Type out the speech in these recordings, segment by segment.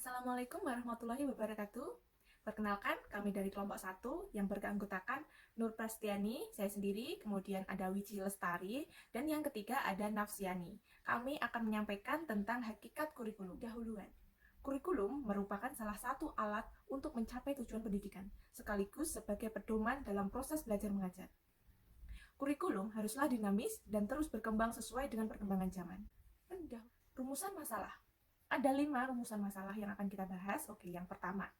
Assalamualaikum warahmatullahi wabarakatuh. Perkenalkan, kami dari kelompok 1 yang berkeanggotakan Nur Prastiani, saya sendiri, kemudian ada Wiji Lestari, dan yang ketiga ada Nafsiani. Kami akan menyampaikan tentang hakikat kurikulum. Dahuluan, kurikulum merupakan salah satu alat untuk mencapai tujuan pendidikan, sekaligus sebagai pedoman dalam proses belajar mengajar. Kurikulum haruslah dinamis dan terus berkembang sesuai dengan perkembangan zaman. Rumusan masalah. Ada 5 rumusan masalah yang akan kita bahas. Oke, yang pertama,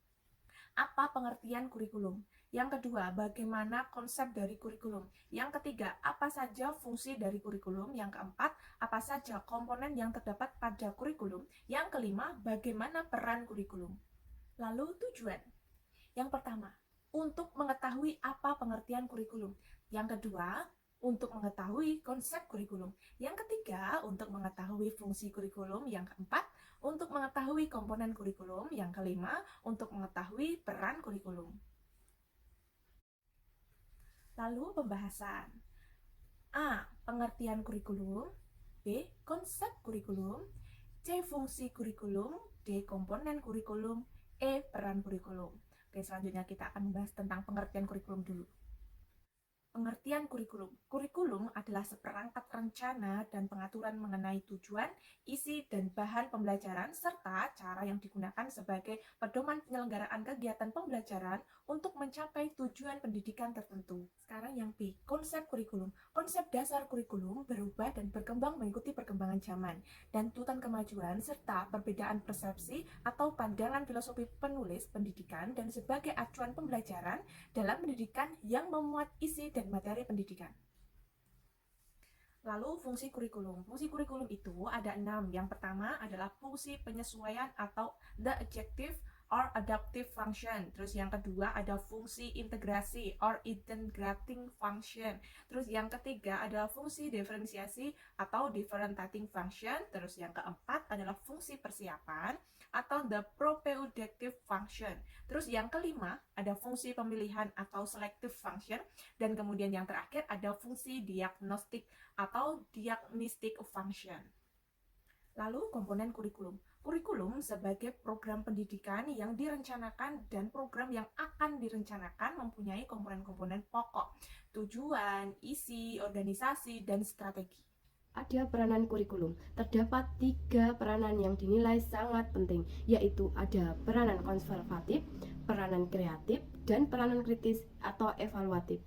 apa pengertian kurikulum? Yang kedua, bagaimana konsep dari kurikulum? Yang ketiga, apa saja fungsi dari kurikulum? Yang keempat, apa saja komponen yang terdapat pada kurikulum? Yang kelima, bagaimana peran kurikulum? Lalu tujuan. Yang pertama, untuk mengetahui apa pengertian kurikulum. Yang kedua, untuk mengetahui konsep kurikulum. Yang ketiga, untuk mengetahui fungsi kurikulum. Yang keempat, untuk mengetahui komponen kurikulum. Yang kelima, untuk mengetahui peran kurikulum. Lalu pembahasan. A. Pengertian kurikulum. B. Konsep kurikulum. C. Fungsi kurikulum. D. Komponen kurikulum. E. Peran kurikulum. Oke, selanjutnya kita akan membahas tentang pengertian kurikulum dulu. Pengertian kurikulum. Kurikulum adalah seperangkat rencana dan pengaturan mengenai tujuan, isi, dan bahan pembelajaran, serta cara yang digunakan sebagai pedoman penyelenggaraan kegiatan pembelajaran untuk mencapai tujuan pendidikan tertentu. Sekarang yang B, konsep kurikulum. Konsep dasar kurikulum berubah dan berkembang mengikuti perkembangan zaman dan tuntutan kemajuan, serta perbedaan persepsi atau pandangan filosofi penulis pendidikan dan sebagai acuan pembelajaran dalam pendidikan yang memuat isi dan materi pendidikan. Lalu fungsi kurikulum. Fungsi kurikulum itu ada 6. Yang pertama adalah fungsi penyesuaian atau the adjective or adaptive function. Terus yang kedua ada fungsi integrasi or integrating function. Terus yang ketiga adalah fungsi diferensiasi atau differentiating function. Terus yang keempat adalah fungsi persiapan atau the propedeucative function. Terus yang kelima ada fungsi pemilihan atau selective function, dan kemudian yang terakhir ada fungsi diagnostik atau diagnostic function. Lalu komponen kurikulum. Kurikulum sebagai program pendidikan yang direncanakan dan program yang akan direncanakan mempunyai komponen-komponen pokok, tujuan, isi, organisasi, dan strategi. Ada peranan kurikulum. Terdapat 3 peranan yang dinilai sangat penting, yaitu ada peranan konservatif, peranan kreatif, dan peranan kritis atau evaluatif.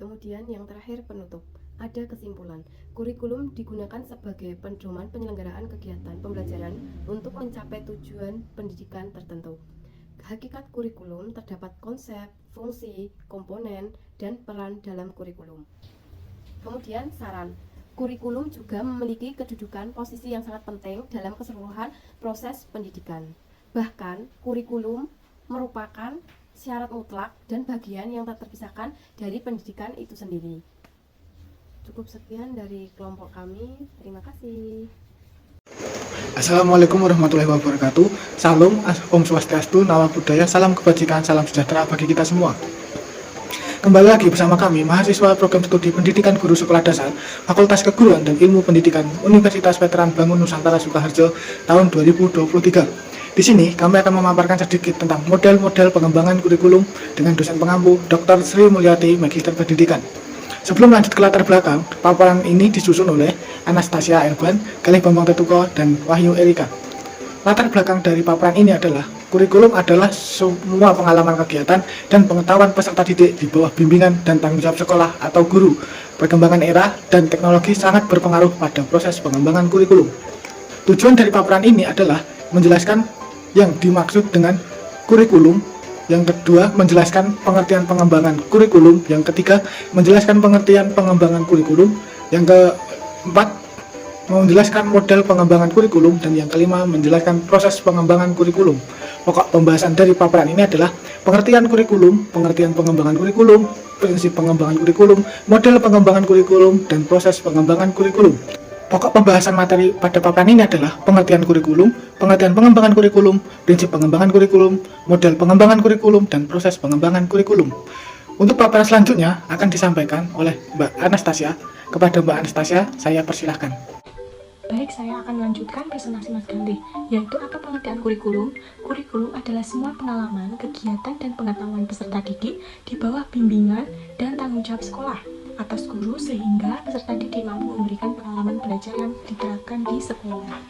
Kemudian yang terakhir penutup. Ada kesimpulan. Kurikulum digunakan sebagai pedoman penyelenggaraan kegiatan pembelajaran untuk mencapai tujuan pendidikan tertentu. Hakikat kurikulum terdapat konsep, fungsi, komponen, dan peran dalam kurikulum. Kemudian saran. Kurikulum juga memiliki kedudukan posisi yang sangat penting dalam keseluruhan proses pendidikan. Bahkan, kurikulum merupakan syarat mutlak dan bagian yang tak terpisahkan dari pendidikan itu sendiri. Cukup sekian dari kelompok kami. Terima kasih. Assalamualaikum warahmatullahi wabarakatuh. Salam, Om Swastiastu, Nama Budaya, salam kebajikan, salam sejahtera bagi kita semua. Kembali lagi bersama kami, mahasiswa program studi pendidikan guru sekolah dasar, Fakultas Keguruan dan Ilmu Pendidikan Universitas Veteran Bangun Nusantara Sukoharjo tahun 2023. Di sini kami akan memaparkan sedikit tentang model-model pengembangan kurikulum dengan dosen pengampu Dr. Sri Mulyati, Magister Pendidikan. Sebelum lanjut ke latar belakang, paparan ini disusun oleh Anastasia Elban, Galih Bambang Tetuko, dan Wahyu Erika. Latar belakang dari paparan ini adalah kurikulum adalah semua pengalaman kegiatan dan pengetahuan peserta didik di bawah bimbingan dan tanggung jawab sekolah atau guru. Perkembangan era dan teknologi sangat berpengaruh pada proses pengembangan kurikulum. Tujuan dari paparan ini adalah menjelaskan yang dimaksud dengan kurikulum. Yang kedua, menjelaskan pengertian pengembangan kurikulum. Yang ketiga, menjelaskan pengertian pengembangan kurikulum. Yang keempat, menjelaskan model pengembangan kurikulum. Dan yang kelima, menjelaskan proses pengembangan kurikulum. Pokok pembahasan dari paparan ini adalah pengertian kurikulum, pengertian pengembangan kurikulum, prinsip pengembangan kurikulum, model pengembangan kurikulum, dan proses pengembangan kurikulum. Pokok pembahasan materi pada paparan ini adalah pengertian kurikulum, pengertian pengembangan kurikulum, prinsip pengembangan kurikulum, model pengembangan kurikulum, dan proses pengembangan kurikulum. Untuk paparan selanjutnya akan disampaikan oleh Mbak Anastasia. Kepada Mbak Anastasia, saya persilahkan. Baik, saya akan melanjutkan presentasi Mas Gandhi, yaitu apa pengertian kurikulum. Kurikulum adalah semua pengalaman, kegiatan, dan pengetahuan peserta didik di bawah bimbingan dan tanggung jawab sekolah atas guru sehingga peserta didik mampu memberikan pengalaman belajar yang diterapkan di sekolah.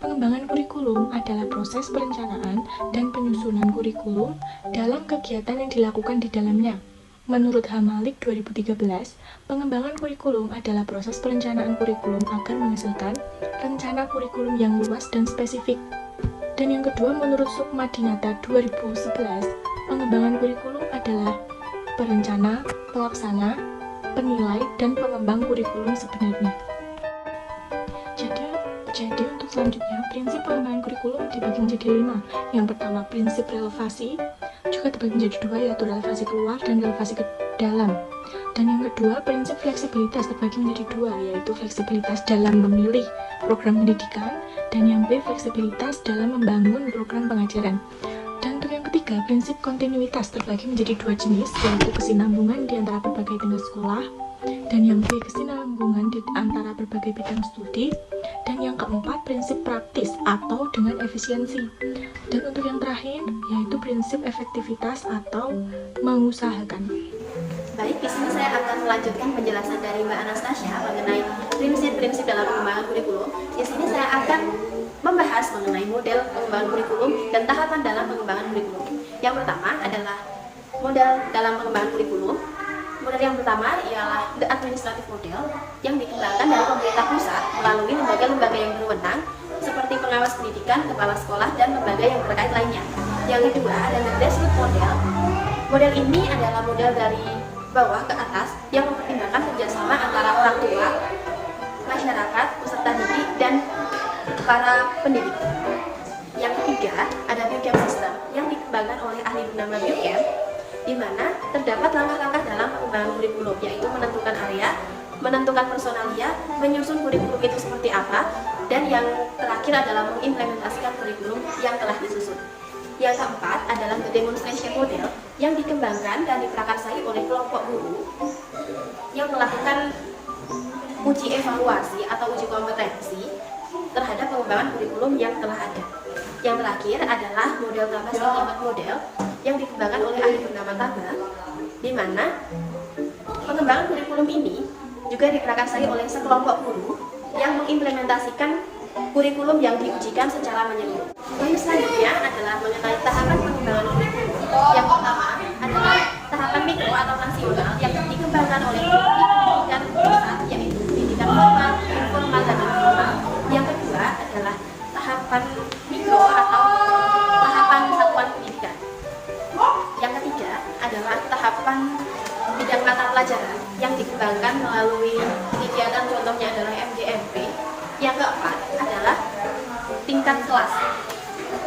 Pengembangan kurikulum adalah proses perencanaan dan penyusunan kurikulum dalam kegiatan yang dilakukan di dalamnya. Menurut H. Malik 2013, pengembangan kurikulum adalah proses perencanaan kurikulum agar menghasilkan rencana kurikulum yang luas dan spesifik. Dan yang kedua, menurut Sukma Dinata 2011, pengembangan kurikulum adalah perencana, pelaksana, penilai, dan pengembang kurikulum sebenarnya. Jadi untuk selanjutnya, prinsip pengembangan kurikulum dibagi menjadi 5. Yang pertama, prinsip relevasi, juga terbagi menjadi 2, yaitu relevasi keluar dan relevasi ke dalam. Dan yang kedua, prinsip fleksibilitas terbagi menjadi 2, yaitu fleksibilitas dalam memilih program pendidikan, dan yang B, fleksibilitas dalam membangun program pengajaran. Dan untuk yang ketiga, prinsip kontinuitas terbagi menjadi 2 jenis, yaitu kesinambungan di antara berbagai tingkat sekolah, dan yang B, kesinambungan di antara berbagai bidang studi, dan yang keempat, prinsip praktis atau dengan efisiensi. Dan untuk yang terakhir, yaitu prinsip efektivitas atau mengusahakan. Baik, di sini saya akan melanjutkan penjelasan dari Mbak Anastasia mengenai prinsip-prinsip dalam pengembangan kurikulum. Di sini saya akan membahas mengenai model pengembangan kurikulum dan tahapan dalam pengembangan kurikulum. Yang pertama adalah model dalam pengembangan kurikulum. Model yang pertama ialah the administrative model yang dikembangkan dari pemerintah pusat melalui lembaga-lembaga yang berwenang seperti pengawas pendidikan, kepala sekolah, dan lembaga yang terkait lainnya. Yang kedua adalah grassroots model. Model ini adalah model dari bawah ke atas yang mempertimbangkan kerjasama antara orang tua, masyarakat, peserta didik, dan para pendidik. Yang ketiga ada Biochem system yang dikembangkan oleh ahli bernama Biochem, di mana terdapat langkah-langkah dalam pengembangan kurikulum, yaitu menentukan area, menentukan personalia, menyusun kurikulum itu seperti apa, dan yang terakhir adalah mengimplementasikan kurikulum yang telah disusun. Yang keempat adalah the demonstration model yang dikembangkan dan diprakarsai oleh kelompok guru yang melakukan uji evaluasi atau uji kompetensi terhadap pengembangan kurikulum yang telah ada. Yang terakhir adalah model Tabas model yang dikembangkan oleh ahli bernama Taba, di mana pengembangan kurikulum ini juga diprakarsai oleh sekelompok guru yang mengimplementasikan kurikulum yang diujikan secara menyeluruh. Yang selanjutnya adalah mengenai tahapan pengembangan kurikulum. Yang pertama adalah tahapan mikro atau nasional yang dikembangkan oleh pendidikan pusat, yaitu pendidikan formal, informal, dan informal. Yang kedua adalah tahapan mikro atau tahapan satuan pendidikan. Yang ketiga adalah tahapan bidang mata pelajaran yang dikembangkan melalui kegiatan, contohnya adalah MGMP. Yang keempat adalah tingkat kelas,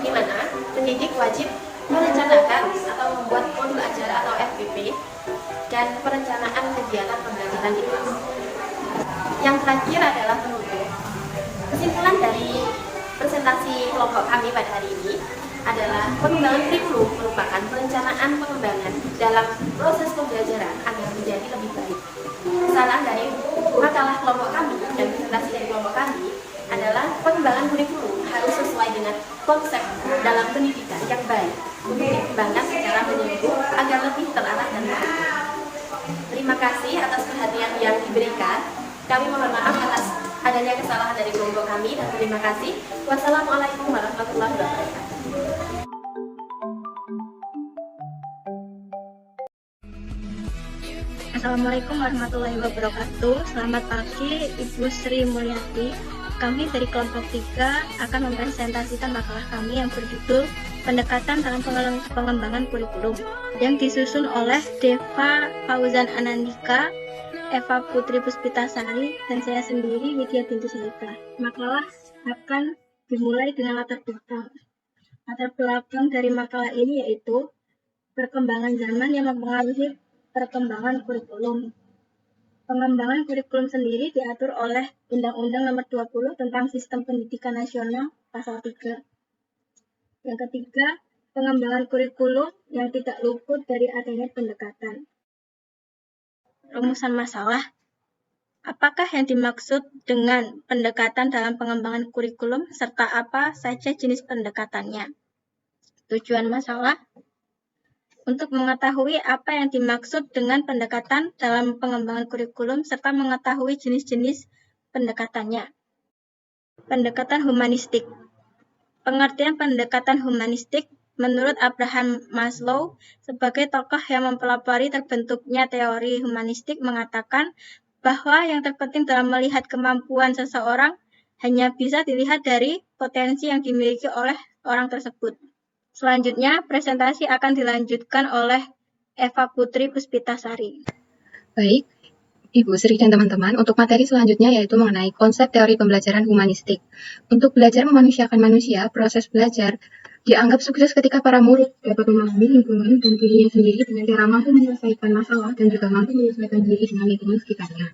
di mana pendidik wajib merencanakan atau membuat modul ajar atau FPP dan perencanaan kegiatan pembelajaran di kelas. Yang terakhir adalah penutup. Kesimpulan dari presentasi kelompok kami pada hari ini adalah pengembangan kurikulum merupakan perencanaan pengembangan dalam proses pembelajaran agar menjadi lebih baik. Saran dari makalah kelompok kami dan presentasi dari kelompok kami adalah pengembangan kurikulum harus sesuai dengan konsep dalam pendidikan yang baik untuk dikembangkan secara menyeluruh agar lebih terarah dan betul. Terima kasih atas perhatian yang diberikan. Kami mohon maaf atas adanya kesalahan dari kelompok kami dan terima kasih. Wassalamualaikum warahmatullahi wabarakatuh. Assalamualaikum warahmatullahi wabarakatuh. Selamat pagi Ibu Sri Mulyati. Kami dari kelompok 3 akan mempresentasikan makalah kami yang berjudul Pendekatan dalam Pengembangan Kurikulum yang disusun oleh Deva Fauzan Anandika, Eva Putri Puspitasari, dan saya sendiri Widya Binti Sulika. Makalah akan dimulai dengan latar belakang. Latar belakang dari makalah ini yaitu perkembangan zaman yang mempengaruhi perkembangan kurikulum. Pengembangan kurikulum sendiri diatur oleh Undang-Undang Nomor 20 tentang Sistem Pendidikan Nasional Pasal 3. Yang ketiga, pengembangan kurikulum yang tidak luput dari adanya pendekatan. Rumusan masalah. Apakah yang dimaksud dengan pendekatan dalam pengembangan kurikulum, serta apa saja jenis pendekatannya? Tujuan masalah. Untuk mengetahui apa yang dimaksud dengan pendekatan dalam pengembangan kurikulum, serta mengetahui jenis-jenis pendekatannya. Pendekatan humanistik. Pengertian pendekatan humanistik menurut Abraham Maslow sebagai tokoh yang mempelopori terbentuknya teori humanistik mengatakan bahwa yang terpenting dalam melihat kemampuan seseorang hanya bisa dilihat dari potensi yang dimiliki oleh orang tersebut. Selanjutnya, presentasi akan dilanjutkan oleh Eva Putri Puspitasari. Baik, Ibu Sri dan teman-teman, untuk materi selanjutnya yaitu mengenai konsep teori pembelajaran humanistik. Untuk belajar memanusiakan manusia, proses belajar dianggap sukses ketika para murid dapat memahami lingkungan dan dirinya sendiri dengan cara mampu menyelesaikan masalah dan juga mampu menyesuaikan diri dengan lingkungan sekitarnya.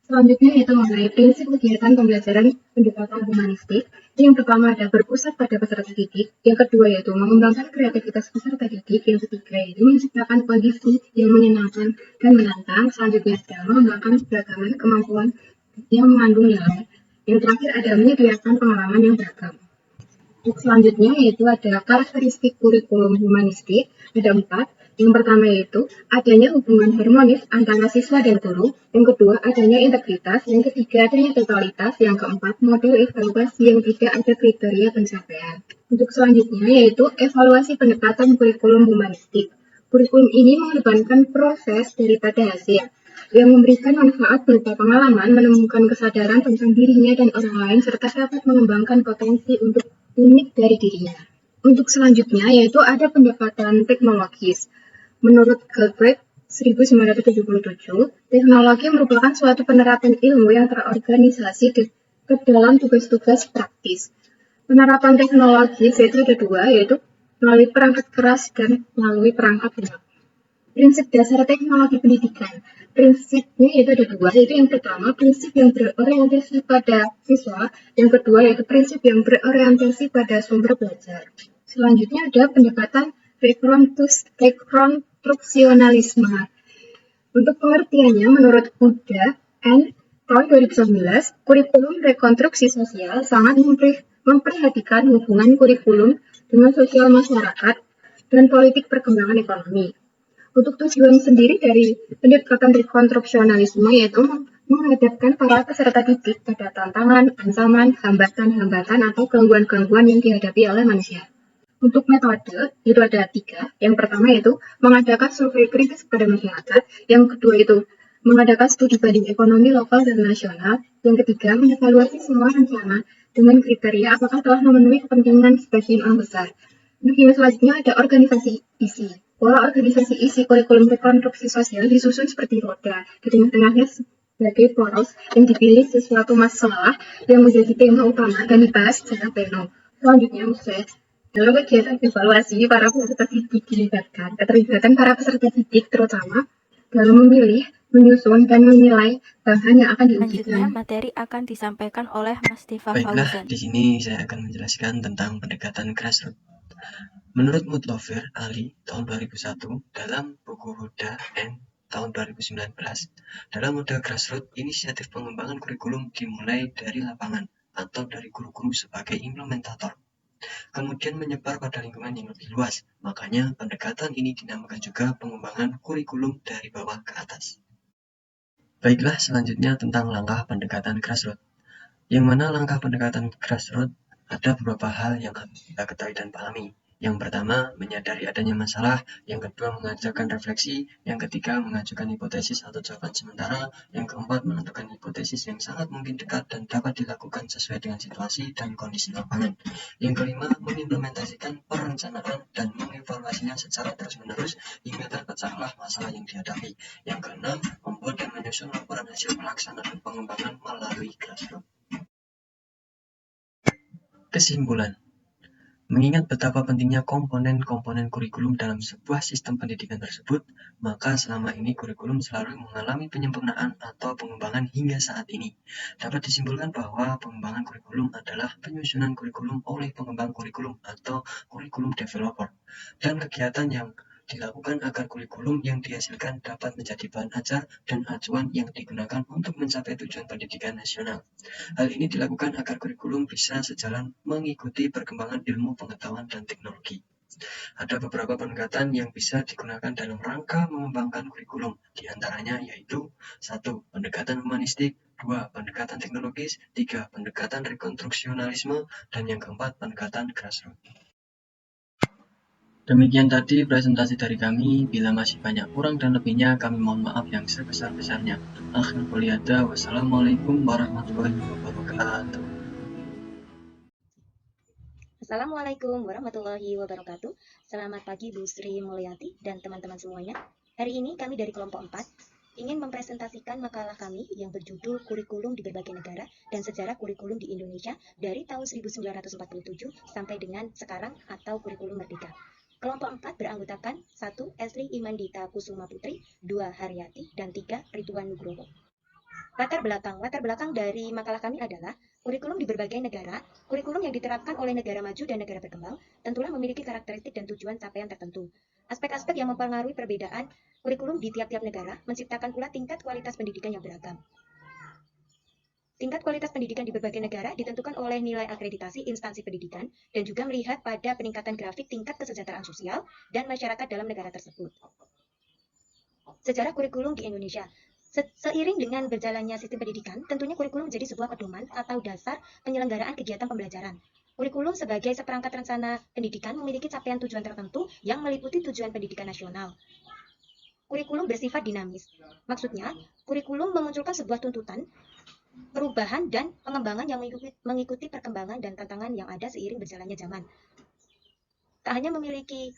Selanjutnya yaitu mengenai prinsip kegiatan pembelajaran pendekatan humanistik. Yang pertama ada berpusat pada peserta didik, yang kedua yaitu mengembangkan kreativitas peserta didik, yang ketiga yaitu menciptakan kondisi yang menyenangkan dan menantang, selanjutnya ada mengembangkan keberagaman kemampuan yang mengandung nilai, yang terakhir ada menyediakan pengalaman yang beragam. Untuk selanjutnya yaitu ada karakteristik kurikulum humanistik, ada 4. Yang pertama yaitu adanya hubungan harmonis antara siswa dan guru, yang kedua adanya integritas, yang ketiga adanya totalitas, yang keempat model evaluasi yang tidak ada kriteria pencapaian. Untuk selanjutnya yaitu evaluasi pendekatan kurikulum humanistik. Kurikulum ini mengedepankan proses daripada hasil, yang memberikan manfaat berupa pengalaman, menemukan kesadaran tentang dirinya dan orang lain, serta dapat mengembangkan potensi untuk unik dari dirinya. Untuk selanjutnya yaitu ada pendekatan teknologis. Menurut Galbraith 1977, teknologi merupakan suatu penerapan ilmu yang terorganisasi ke dalam tugas-tugas praktis. Penerapan teknologi yaitu ada 2, yaitu melalui perangkat keras dan melalui perangkat lunak. Prinsip dasar teknologi pendidikan. Prinsipnya yaitu ada 2, yaitu yang pertama prinsip yang berorientasi pada siswa, yang kedua yaitu prinsip yang berorientasi pada sumber belajar. Selanjutnya ada pendekatan rekonstruksionalisme. Untuk pengertiannya menurut Huda N. tahun 2019, kurikulum rekonstruksi sosial sangat memperhatikan hubungan kurikulum dengan sosial masyarakat dan politik perkembangan ekonomi. Untuk tujuan sendiri dari pendekatan rekonstruksionalisme yaitu menghadapkan para peserta didik pada tantangan, ancaman, hambatan-hambatan atau gangguan-gangguan yang dihadapi oleh manusia. Untuk metode itu ada 3. Yang pertama yaitu mengadakan survei kritis kepada masyarakat. Yang kedua itu mengadakan studi banding ekonomi lokal dan nasional. Yang ketiga mengevaluasi semua rencana dengan kriteria apakah telah memenuhi kepentingan sebagian orang besar. Untuk yang selanjutnya ada organisasi isi. Pola organisasi isi kurikulum rekonstruksi sosial disusun seperti roda. Di tengah-tengahnya sebagai poros yang dipilih sesuatu masalah yang menjadi tema utama dan dibahas secara penuh. Selanjutnya dalam kegiatan evaluasi, para peserta didik dilibatkan. Keterlibatan para peserta didik terutama dalam memilih, menyusun, dan menilai bahan yang akan Selanjutnya, diujikan. materi akan disampaikan oleh Mas Diva Baiklah, Fauzan. di sini saya akan menjelaskan tentang pendekatan grassroots. Menurut Mutlover Ali tahun 2001 dalam buku Huda N tahun 2019, dalam model grassroots, inisiatif pengembangan kurikulum dimulai dari lapangan atau dari guru-guru sebagai implementator, kemudian menyebar pada lingkungan yang lebih luas. Makanya pendekatan ini dinamakan juga pengembangan kurikulum dari bawah ke atas. Baiklah, selanjutnya tentang langkah pendekatan grassroots. Yang mana langkah pendekatan grassroots ada beberapa hal yang harus kita ketahui dan pahami. Yang pertama, menyadari adanya masalah. Yang kedua, mengajarkan refleksi. Yang ketiga, mengajukan hipotesis atau jawaban sementara. Yang keempat, menentukan hipotesis yang sangat mungkin dekat dan dapat dilakukan sesuai dengan situasi dan kondisi lapangan. Yang kelima, mengimplementasikan perencanaan dan mengevaluasinya secara terus-menerus hingga terpecahlah masalah yang dihadapi. Yang keenam, membuat dan menyusun laporan hasil pelaksanaan pengembangan melalui grassroots. Kesimpulan. Mengingat betapa pentingnya komponen-komponen kurikulum dalam sebuah sistem pendidikan tersebut, maka selama ini kurikulum selalu mengalami penyempurnaan atau pengembangan hingga saat ini. Dapat disimpulkan bahwa pengembangan kurikulum adalah penyusunan kurikulum oleh pengembang kurikulum atau kurikulum developer, dan kegiatan yang dilakukan agar kurikulum yang dihasilkan dapat menjadi bahan ajar dan acuan yang digunakan untuk mencapai tujuan pendidikan nasional. Hal ini dilakukan agar kurikulum bisa sejalan mengikuti perkembangan ilmu pengetahuan dan teknologi. Ada beberapa pendekatan yang bisa digunakan dalam rangka mengembangkan kurikulum, di antaranya yaitu 1. Pendekatan humanistik, 2. Pendekatan teknologis, 3. Pendekatan rekonstruksionalisme, dan yang keempat, pendekatan grassroots. Demikian tadi presentasi dari kami. Bila masih banyak kurang dan lebihnya, kami mohon maaf yang sebesar-besarnya. Akhir kuliah, wassalamualaikum warahmatullahi wabarakatuh. Assalamualaikum warahmatullahi wabarakatuh. Selamat pagi Bu Sri Mulyati dan teman-teman semuanya. Hari ini kami dari kelompok 4 ingin mempresentasikan makalah kami yang berjudul Kurikulum di Berbagai Negara dan Sejarah Kurikulum di Indonesia dari tahun 1947 sampai dengan sekarang atau Kurikulum Merdeka. Kelompok 4 beranggotakan 1. Esri Imandita Kusuma Putri, 2. Haryati, dan 3. Ridwan Nugroho. Latar belakang dari makalah kami adalah kurikulum di berbagai negara. Kurikulum yang diterapkan oleh negara maju dan negara berkembang tentulah memiliki karakteristik dan tujuan capaian tertentu. Aspek-aspek yang mempengaruhi perbedaan kurikulum di tiap-tiap negara menciptakan pula tingkat kualitas pendidikan yang beragam. Tingkat kualitas pendidikan di berbagai negara ditentukan oleh nilai akreditasi instansi pendidikan dan juga melihat pada peningkatan grafik tingkat kesejahteraan sosial dan masyarakat dalam negara tersebut. Sejarah kurikulum di Indonesia. Seiring dengan berjalannya sistem pendidikan, tentunya kurikulum menjadi sebuah pedoman atau dasar penyelenggaraan kegiatan pembelajaran. Kurikulum sebagai seperangkat rencana pendidikan memiliki capaian tujuan tertentu yang meliputi tujuan pendidikan nasional. Kurikulum bersifat dinamis. Maksudnya, kurikulum memunculkan sebuah tuntutan, perubahan dan pengembangan yang mengikuti perkembangan dan tantangan yang ada seiring berjalannya zaman. Tak hanya memiliki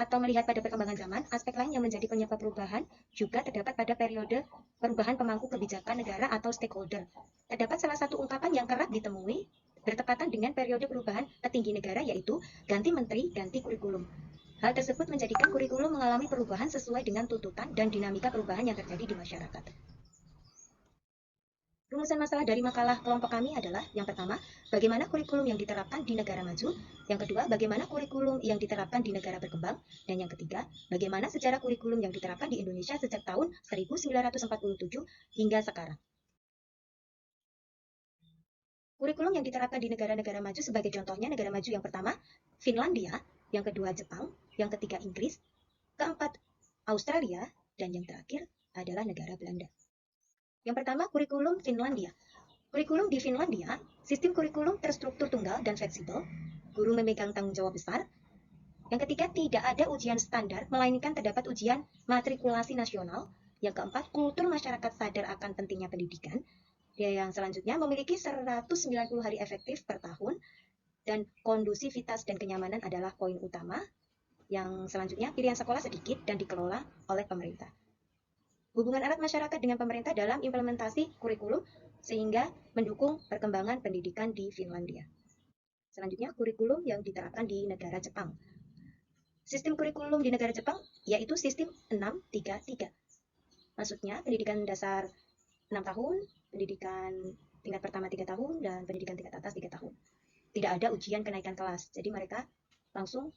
atau melihat pada perkembangan zaman, aspek lain yang menjadi penyebab perubahan juga terdapat pada periode perubahan pemangku kebijakan negara atau stakeholder. Terdapat salah satu ungkapan yang kerap ditemui bertepatan dengan periode perubahan petinggi negara, yaitu ganti menteri, ganti kurikulum. Hal tersebut menjadikan kurikulum mengalami perubahan sesuai dengan tuntutan dan dinamika perubahan yang terjadi di masyarakat. Rumusan masalah dari makalah kelompok kami adalah, yang pertama, bagaimana kurikulum yang diterapkan di negara maju, yang kedua, bagaimana kurikulum yang diterapkan di negara berkembang, dan yang ketiga, bagaimana sejarah kurikulum yang diterapkan di Indonesia sejak tahun 1947 hingga sekarang. Kurikulum yang diterapkan di negara-negara maju sebagai contohnya negara maju yang pertama, Finlandia, yang kedua Jepang, yang ketiga Inggris, keempat Australia, dan yang terakhir adalah negara Belanda. Yang pertama, kurikulum Finlandia. Kurikulum di Finlandia, sistem kurikulum terstruktur tunggal dan fleksibel, guru memegang tanggung jawab besar. Yang ketiga, tidak ada ujian standar, melainkan terdapat ujian matrikulasi nasional. Yang keempat, kultur masyarakat sadar akan pentingnya pendidikan. Yang selanjutnya, memiliki 190 hari efektif per tahun, dan kondusivitas dan kenyamanan adalah poin utama. Yang selanjutnya, pilihan sekolah sedikit dan dikelola oleh pemerintah. Hubungan erat masyarakat dengan pemerintah dalam implementasi kurikulum sehingga mendukung perkembangan pendidikan di Finlandia. Selanjutnya, kurikulum yang diterapkan di negara Jepang. Sistem kurikulum di negara Jepang yaitu sistem 6-3-3. Maksudnya, pendidikan dasar 6 tahun, pendidikan tingkat pertama 3 tahun, dan pendidikan tingkat atas 3 tahun. Tidak ada ujian kenaikan kelas, jadi mereka langsung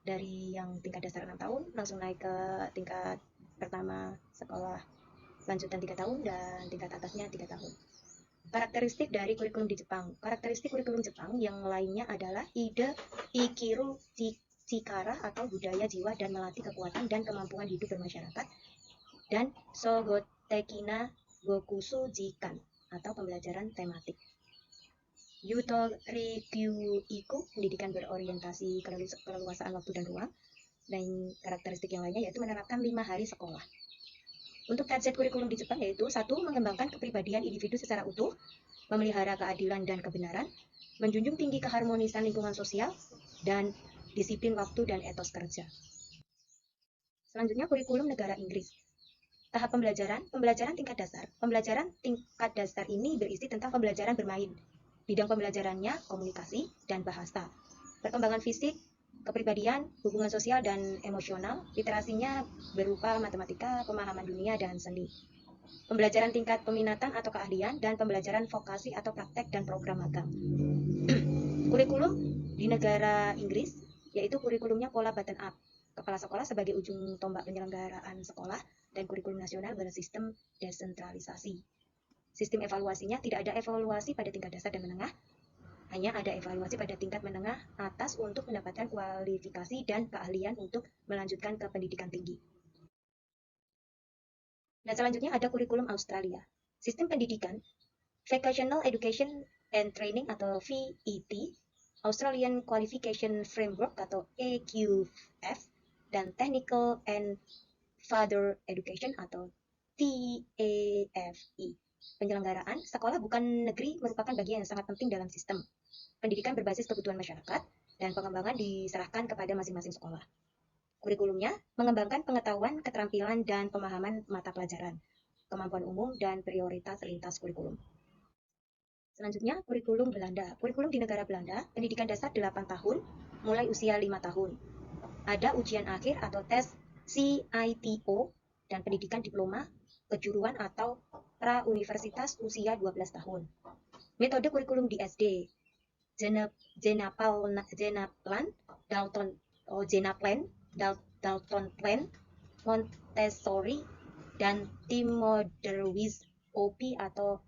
dari yang tingkat dasar 6 tahun, langsung naik ke tingkat pertama sekolah lanjutan 3 tahun dan tingkat atasnya 3 tahun. Karakteristik dari kurikulum di Jepang. Karakteristik kurikulum Jepang yang lainnya adalah ide Ikiru Chikara atau budaya jiwa dan melatih kekuatan dan kemampuan hidup bermasyarakat, dan Sogotekina Gokusu Jikan atau pembelajaran tematik. Yuto Rikyu Iku, pendidikan berorientasi keleluasaan waktu dan ruang. Dan karakteristik yang lainnya yaitu menerapkan 5 hari sekolah. Untuk target kurikulum di Jepang yaitu 1. Mengembangkan kepribadian individu secara utuh, memelihara keadilan dan kebenaran, menjunjung tinggi keharmonisan lingkungan sosial, dan disiplin waktu dan etos kerja. Selanjutnya, kurikulum negara Inggris. Tahap pembelajaran tingkat dasar. Pembelajaran tingkat dasar ini berisi tentang pembelajaran bermain. Bidang pembelajarannya komunikasi dan bahasa. Perkembangan fisik, kepribadian, hubungan sosial dan emosional. Literasinya berupa matematika, pemahaman dunia, dan seni. Pembelajaran tingkat peminatan atau keahlian, dan pembelajaran vokasi atau praktek dan program magang. Kurikulum di negara Inggris yaitu kurikulumnya pola bottom up. Kepala sekolah sebagai ujung tombak penyelenggaraan sekolah dan kurikulum nasional bersistem desentralisasi. Sistem evaluasinya tidak ada evaluasi pada tingkat dasar dan menengah, hanya ada evaluasi pada tingkat menengah atas untuk mendapatkan kualifikasi dan keahlian untuk melanjutkan ke pendidikan tinggi. Dan selanjutnya ada kurikulum Australia. Sistem pendidikan Vocational Education and Training atau VET, Australian Qualification Framework atau AQF, dan Technical and Further Education atau TAFE. Penyelenggaraan sekolah bukan negeri merupakan bagian yang sangat penting dalam sistem. Pendidikan berbasis kebutuhan masyarakat dan pengembangan diserahkan kepada masing-masing sekolah. Kurikulumnya mengembangkan pengetahuan, keterampilan, dan pemahaman mata pelajaran, kemampuan umum, dan prioritas lintas kurikulum. Selanjutnya, kurikulum Belanda. Kurikulum di negara Belanda, pendidikan dasar 8 tahun, mulai usia 5 tahun. Ada ujian akhir atau tes CITO dan pendidikan diploma, kejuruan atau pra-universitas usia 12 tahun. Metode kurikulum di SD, Zenaplan, Dalton Plan, Montessori, dan Timoderwitz OP atau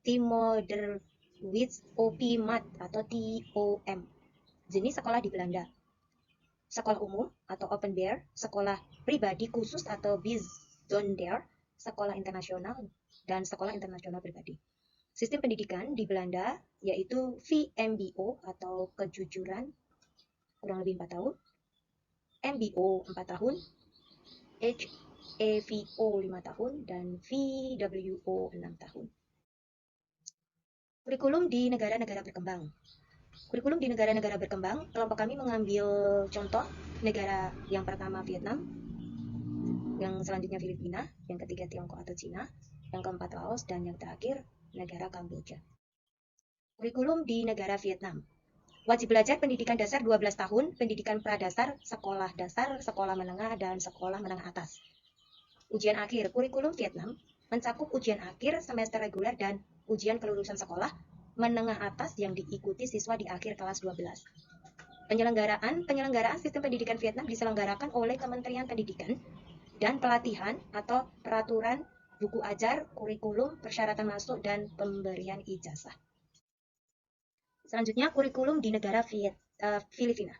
Timoderwitz OP Mat atau TOM. Jenis sekolah di Belanda: sekolah umum atau open bear, sekolah pribadi khusus atau bijzonder, sekolah internasional, dan sekolah internasional pribadi. Sistem pendidikan di Belanda yaitu VMBO atau kejujuran kurang lebih 4 tahun, MBO 4 tahun, HAVO 5 tahun, dan VWO 6 tahun. Kurikulum di negara-negara berkembang. Kurikulum di negara-negara berkembang, kelompok kami mengambil contoh negara yang pertama Vietnam, yang selanjutnya Filipina, yang ketiga Tiongkok atau Cina, yang keempat Laos, dan yang terakhir negara Kamboja. Kurikulum di negara Vietnam. Wajib belajar pendidikan dasar 12 tahun, pendidikan pradasar, sekolah dasar, sekolah menengah, dan sekolah menengah atas. Ujian akhir. Kurikulum Vietnam mencakup ujian akhir semester reguler dan ujian kelulusan sekolah menengah atas yang diikuti siswa di akhir kelas 12. Penyelenggaraan sistem pendidikan Vietnam diselenggarakan oleh Kementerian Pendidikan dan Pelatihan atau peraturan buku ajar, kurikulum, persyaratan masuk, dan pemberian ijazah. Selanjutnya, kurikulum di negara Filipina.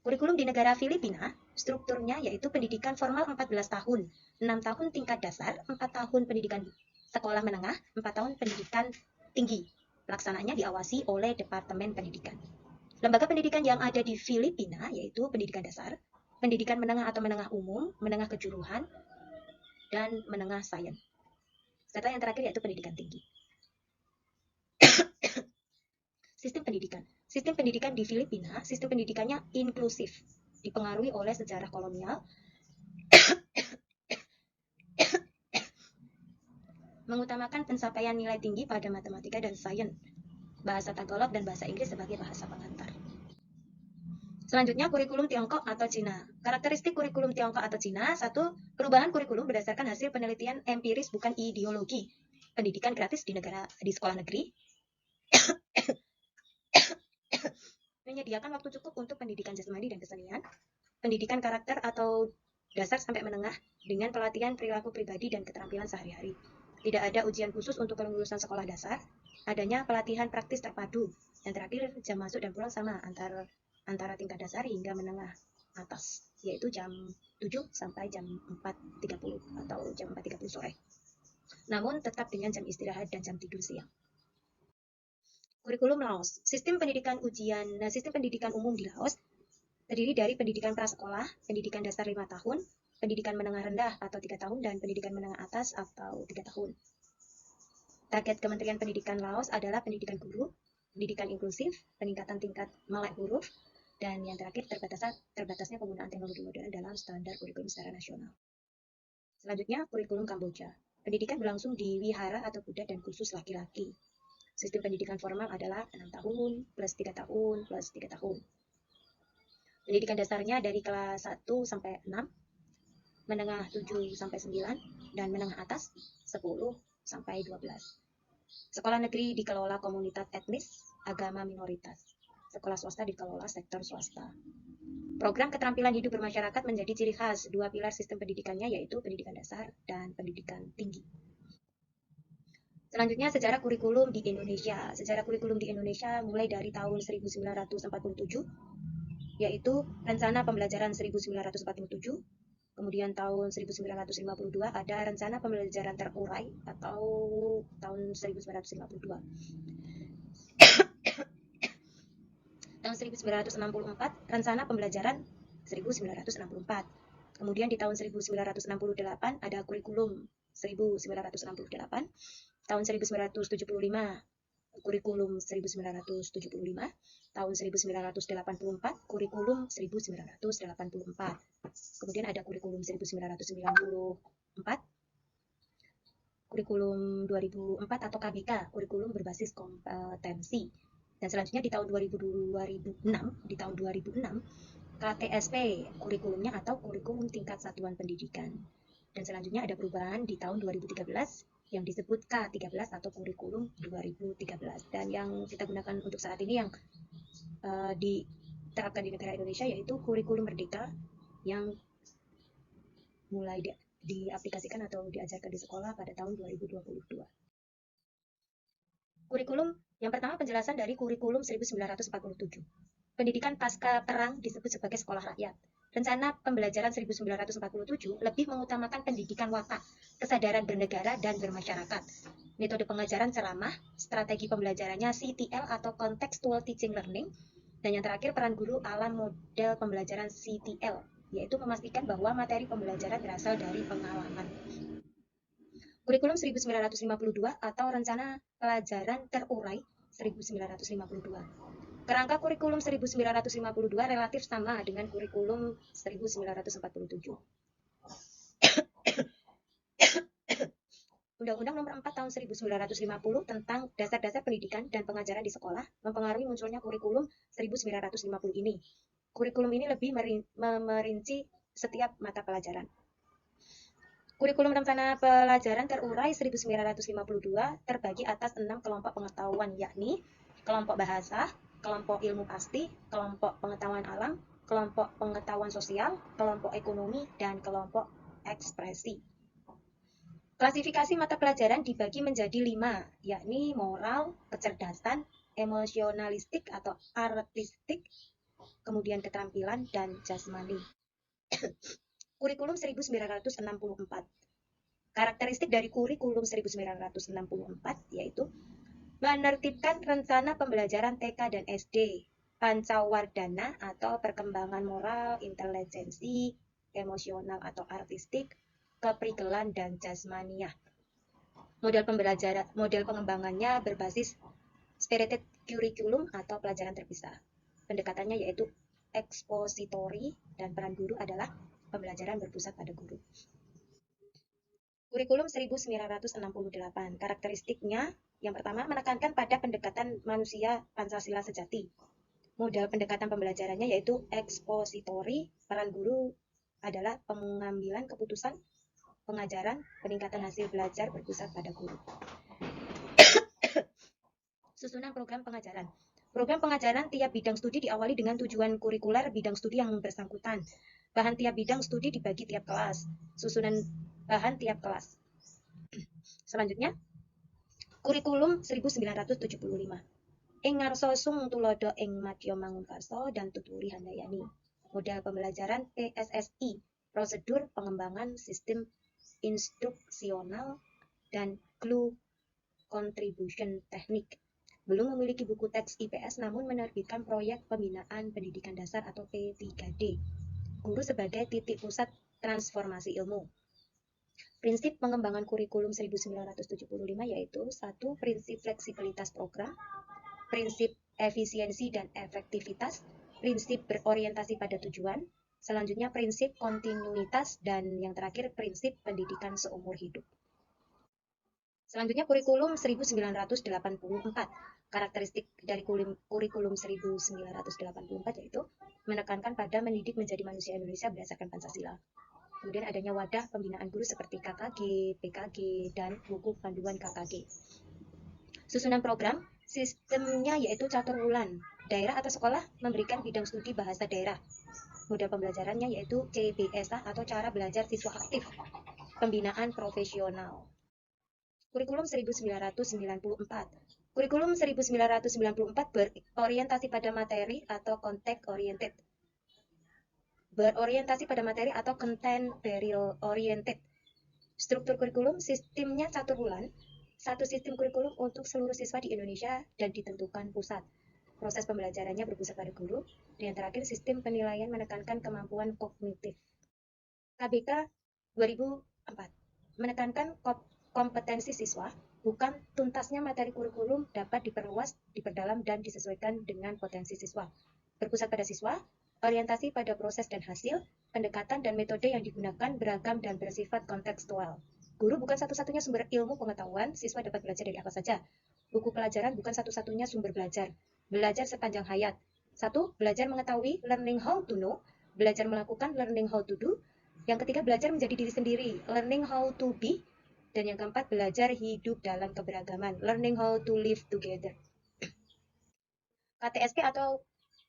Kurikulum di negara Filipina, strukturnya yaitu pendidikan formal 14 tahun, 6 tahun tingkat dasar, 4 tahun pendidikan sekolah menengah, 4 tahun pendidikan tinggi. Pelaksananya diawasi oleh Departemen Pendidikan. Lembaga pendidikan yang ada di Filipina yaitu pendidikan dasar, pendidikan menengah atau menengah umum, menengah kejuruan, dan menengah sains. Serta yang terakhir yaitu pendidikan tinggi. Sistem pendidikan. Sistem pendidikan di Filipina, sistem pendidikannya inklusif, dipengaruhi oleh sejarah kolonial, mengutamakan pencapaian nilai tinggi pada matematika dan sains, bahasa Tagalog dan bahasa Inggris sebagai bahasa pengantar. Selanjutnya, kurikulum Tiongkok atau Cina. Karakteristik kurikulum Tiongkok atau Cina: 1. Perubahan kurikulum berdasarkan hasil penelitian empiris bukan ideologi. Pendidikan gratis di sekolah negeri. Menyediakan waktu cukup untuk pendidikan jasmani dan kesenian. Pendidikan karakter atau dasar sampai menengah dengan pelatihan perilaku pribadi dan keterampilan sehari-hari. Tidak ada ujian khusus untuk kelulusan sekolah dasar. Adanya pelatihan praktis terpadu. Yang terakhir, jam masuk dan pulang sama antara tingkat dasar hingga menengah atas, yaitu jam 7 sampai jam 4.30 atau jam 4.30 sore. Namun tetap dengan jam istirahat dan jam tidur siang. Kurikulum Laos. Sistem pendidikan umum di Laos terdiri dari pendidikan prasekolah, pendidikan dasar 5 tahun, pendidikan menengah rendah atau 3 tahun, dan pendidikan menengah atas atau 3 tahun. Target Kementerian Pendidikan Laos adalah pendidikan guru, pendidikan inklusif, peningkatan tingkat melek huruf, dan yang terakhir terbatasnya penggunaan teknologi modern dalam standar kurikulum secara nasional. Selanjutnya, kurikulum Kamboja. Pendidikan berlangsung di wihara atau Buddha dan khusus laki-laki. Sistem pendidikan formal adalah 6 tahun, plus 3 tahun, plus 3 tahun. Pendidikan dasarnya dari kelas 1 sampai 6, menengah 7 sampai 9, dan menengah atas 10 sampai 12. Sekolah negeri dikelola komunitas etnis, agama minoritas. Sekolah swasta dikelola sektor swasta. Program keterampilan hidup bermasyarakat menjadi ciri khas dua pilar sistem pendidikannya, yaitu pendidikan dasar dan pendidikan tinggi. Selanjutnya, sejarah kurikulum di Indonesia. Sejarah kurikulum di Indonesia mulai dari tahun 1947, yaitu Rencana Pembelajaran 1947. Kemudian tahun 1952 ada Rencana Pembelajaran Terurai atau tahun 1952. Tahun 1964 Rencana Pembelajaran 1964. Kemudian di tahun 1968 ada Kurikulum 1968. Tahun 1975 Kurikulum 1975. Tahun 1984 Kurikulum 1984. Kemudian ada Kurikulum 1994. Kurikulum 2004 atau KBK, Kurikulum Berbasis Kompetensi. Dan selanjutnya di tahun 2006 KTSP, kurikulumnya atau kurikulum tingkat satuan pendidikan. Dan selanjutnya ada perubahan di tahun 2013 yang disebut K13 atau kurikulum 2013. Dan yang kita gunakan untuk saat ini yang diterapkan di negara Indonesia yaitu kurikulum merdeka yang mulai diaplikasikan atau diajarkan di sekolah pada tahun 2022. Kurikulum yang pertama, penjelasan dari kurikulum 1947. Pendidikan pasca perang disebut sebagai sekolah rakyat. Rencana pembelajaran 1947 lebih mengutamakan pendidikan watak, kesadaran bernegara dan bermasyarakat. Metode pengajaran ceramah, strategi pembelajarannya CTL atau Contextual Teaching Learning, dan yang terakhir peran guru ala model pembelajaran CTL, yaitu memastikan bahwa materi pembelajaran berasal dari pengalaman. Kurikulum 1952 atau Rencana Pelajaran Terurai 1952. Kerangka kurikulum 1952 relatif sama dengan kurikulum 1947. Undang-Undang Nomor 4 Tahun 1950 tentang Dasar-Dasar Pendidikan dan Pengajaran di Sekolah mempengaruhi munculnya kurikulum 1950 ini. Kurikulum ini lebih merinci setiap mata pelajaran. Kurikulum Rencana Pelajaran Terurai 1952 terbagi atas 6 kelompok pengetahuan, yakni kelompok bahasa, kelompok ilmu pasti, kelompok pengetahuan alam, kelompok pengetahuan sosial, kelompok ekonomi, dan kelompok ekspresi. Klasifikasi mata pelajaran dibagi menjadi 5, yakni moral, kecerdasan, emosionalistik atau artistik, kemudian keterampilan, dan jasmani. Kurikulum 1964. Karakteristik dari kurikulum 1964 yaitu menertibkan rencana pembelajaran TK dan SD, pancawardhana atau perkembangan moral, intelijensi, emosional atau artistik, keprigelan dan jasmaniah. Model pengembangannya berbasis spirited curriculum atau pelajaran terpisah. Pendekatannya yaitu ekspositori dan peran guru adalah pembelajaran berpusat pada guru. Kurikulum 1968. Karakteristiknya yang pertama menekankan pada pendekatan manusia Pancasila sejati. Modal pendekatan pembelajarannya yaitu ekspositori, peran guru adalah pengambilan keputusan, pengajaran, peningkatan hasil belajar berpusat pada guru. Susunan program pengajaran. Program pengajaran tiap bidang studi diawali dengan tujuan kurikuler bidang studi yang bersangkutan. Bahan tiap bidang studi dibagi tiap kelas. Susunan bahan tiap kelas. Selanjutnya, kurikulum 1975. Ing ngarsa sung tulodo ing madya mangunkarsa dan tuturi handayani. Modal pembelajaran PSSI, prosedur pengembangan sistem instruksional dan clue contribution teknik. Belum memiliki buku teks IPS namun menerbitkan proyek pembinaan pendidikan dasar atau P3D. Guru sebagai titik pusat transformasi ilmu. Prinsip pengembangan kurikulum 1975 yaitu 1. Prinsip fleksibilitas program, prinsip efisiensi dan efektivitas, prinsip berorientasi pada tujuan, selanjutnya prinsip kontinuitas, dan yang terakhir prinsip pendidikan seumur hidup. Selanjutnya kurikulum 1984. Karakteristik dari kurikulum 1984 yaitu menekankan pada mendidik menjadi manusia Indonesia berdasarkan Pancasila. Kemudian adanya wadah pembinaan guru seperti KKG, PKG, dan buku panduan KKG. Susunan program, sistemnya yaitu catur wulan. daerah atau sekolah memberikan bidang studi bahasa daerah. Model pembelajarannya yaitu CBSA atau cara belajar siswa aktif, pembinaan profesional. Kurikulum 1994. Kurikulum 1994 berorientasi pada materi atau content oriented. Content oriented. Struktur kurikulum sistemnya catur bulan, satu sistem kurikulum untuk seluruh siswa di Indonesia dan ditentukan pusat. Proses pembelajarannya berpusat pada guru, dan yang terakhir sistem penilaian menekankan kemampuan kognitif. KBK 2004 menekankan kompetensi siswa, bukan tuntasnya materi kurikulum dapat diperluas, diperdalam, dan disesuaikan dengan potensi siswa. Berpusat pada siswa, orientasi pada proses dan hasil, pendekatan dan metode yang digunakan beragam dan bersifat kontekstual. Guru bukan satu-satunya sumber ilmu pengetahuan, siswa dapat belajar dari apa saja. Buku pelajaran bukan satu-satunya sumber belajar. Belajar sepanjang hayat. 1. Belajar mengetahui, learning how to know. Belajar melakukan, learning how to do. Yang ketiga, belajar menjadi diri sendiri, learning how to be. Dan yang keempat, belajar hidup dalam keberagaman, learning how to live together.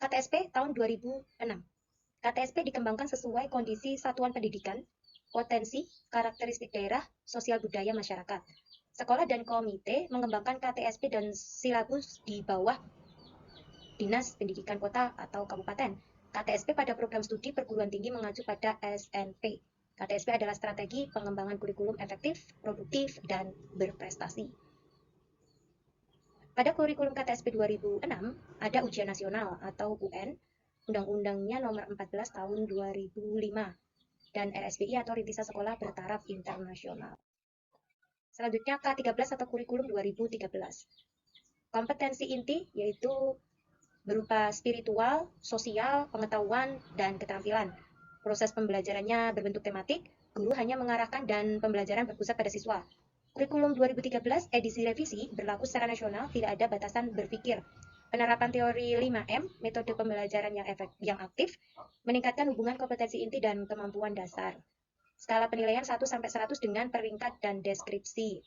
KTSP tahun 2006. KTSP dikembangkan sesuai kondisi satuan pendidikan, potensi, karakteristik daerah, sosial budaya masyarakat. Sekolah dan komite mengembangkan KTSP dan silabus di bawah Dinas Pendidikan Kota atau Kabupaten. KTSP pada program studi perguruan tinggi mengacu pada SNP. KTSP adalah strategi pengembangan kurikulum efektif, produktif, dan berprestasi. Pada kurikulum KTSP 2006, ada ujian nasional atau UN, Undang-Undangnya nomor 14 tahun 2005, dan RSBI atau Rintisan Sekolah Bertaraf Internasional. Selanjutnya K13 atau kurikulum 2013. Kompetensi inti yaitu berupa spiritual, sosial, pengetahuan, dan keterampilan. Proses pembelajarannya berbentuk tematik, guru hanya mengarahkan dan pembelajaran berpusat pada siswa. Kurikulum 2013 edisi revisi berlaku secara nasional, tidak ada batasan berpikir. Penerapan teori 5M, metode pembelajaran yang aktif, meningkatkan hubungan kompetensi inti dan kemampuan dasar. Skala penilaian 1-100 dengan peringkat dan deskripsi.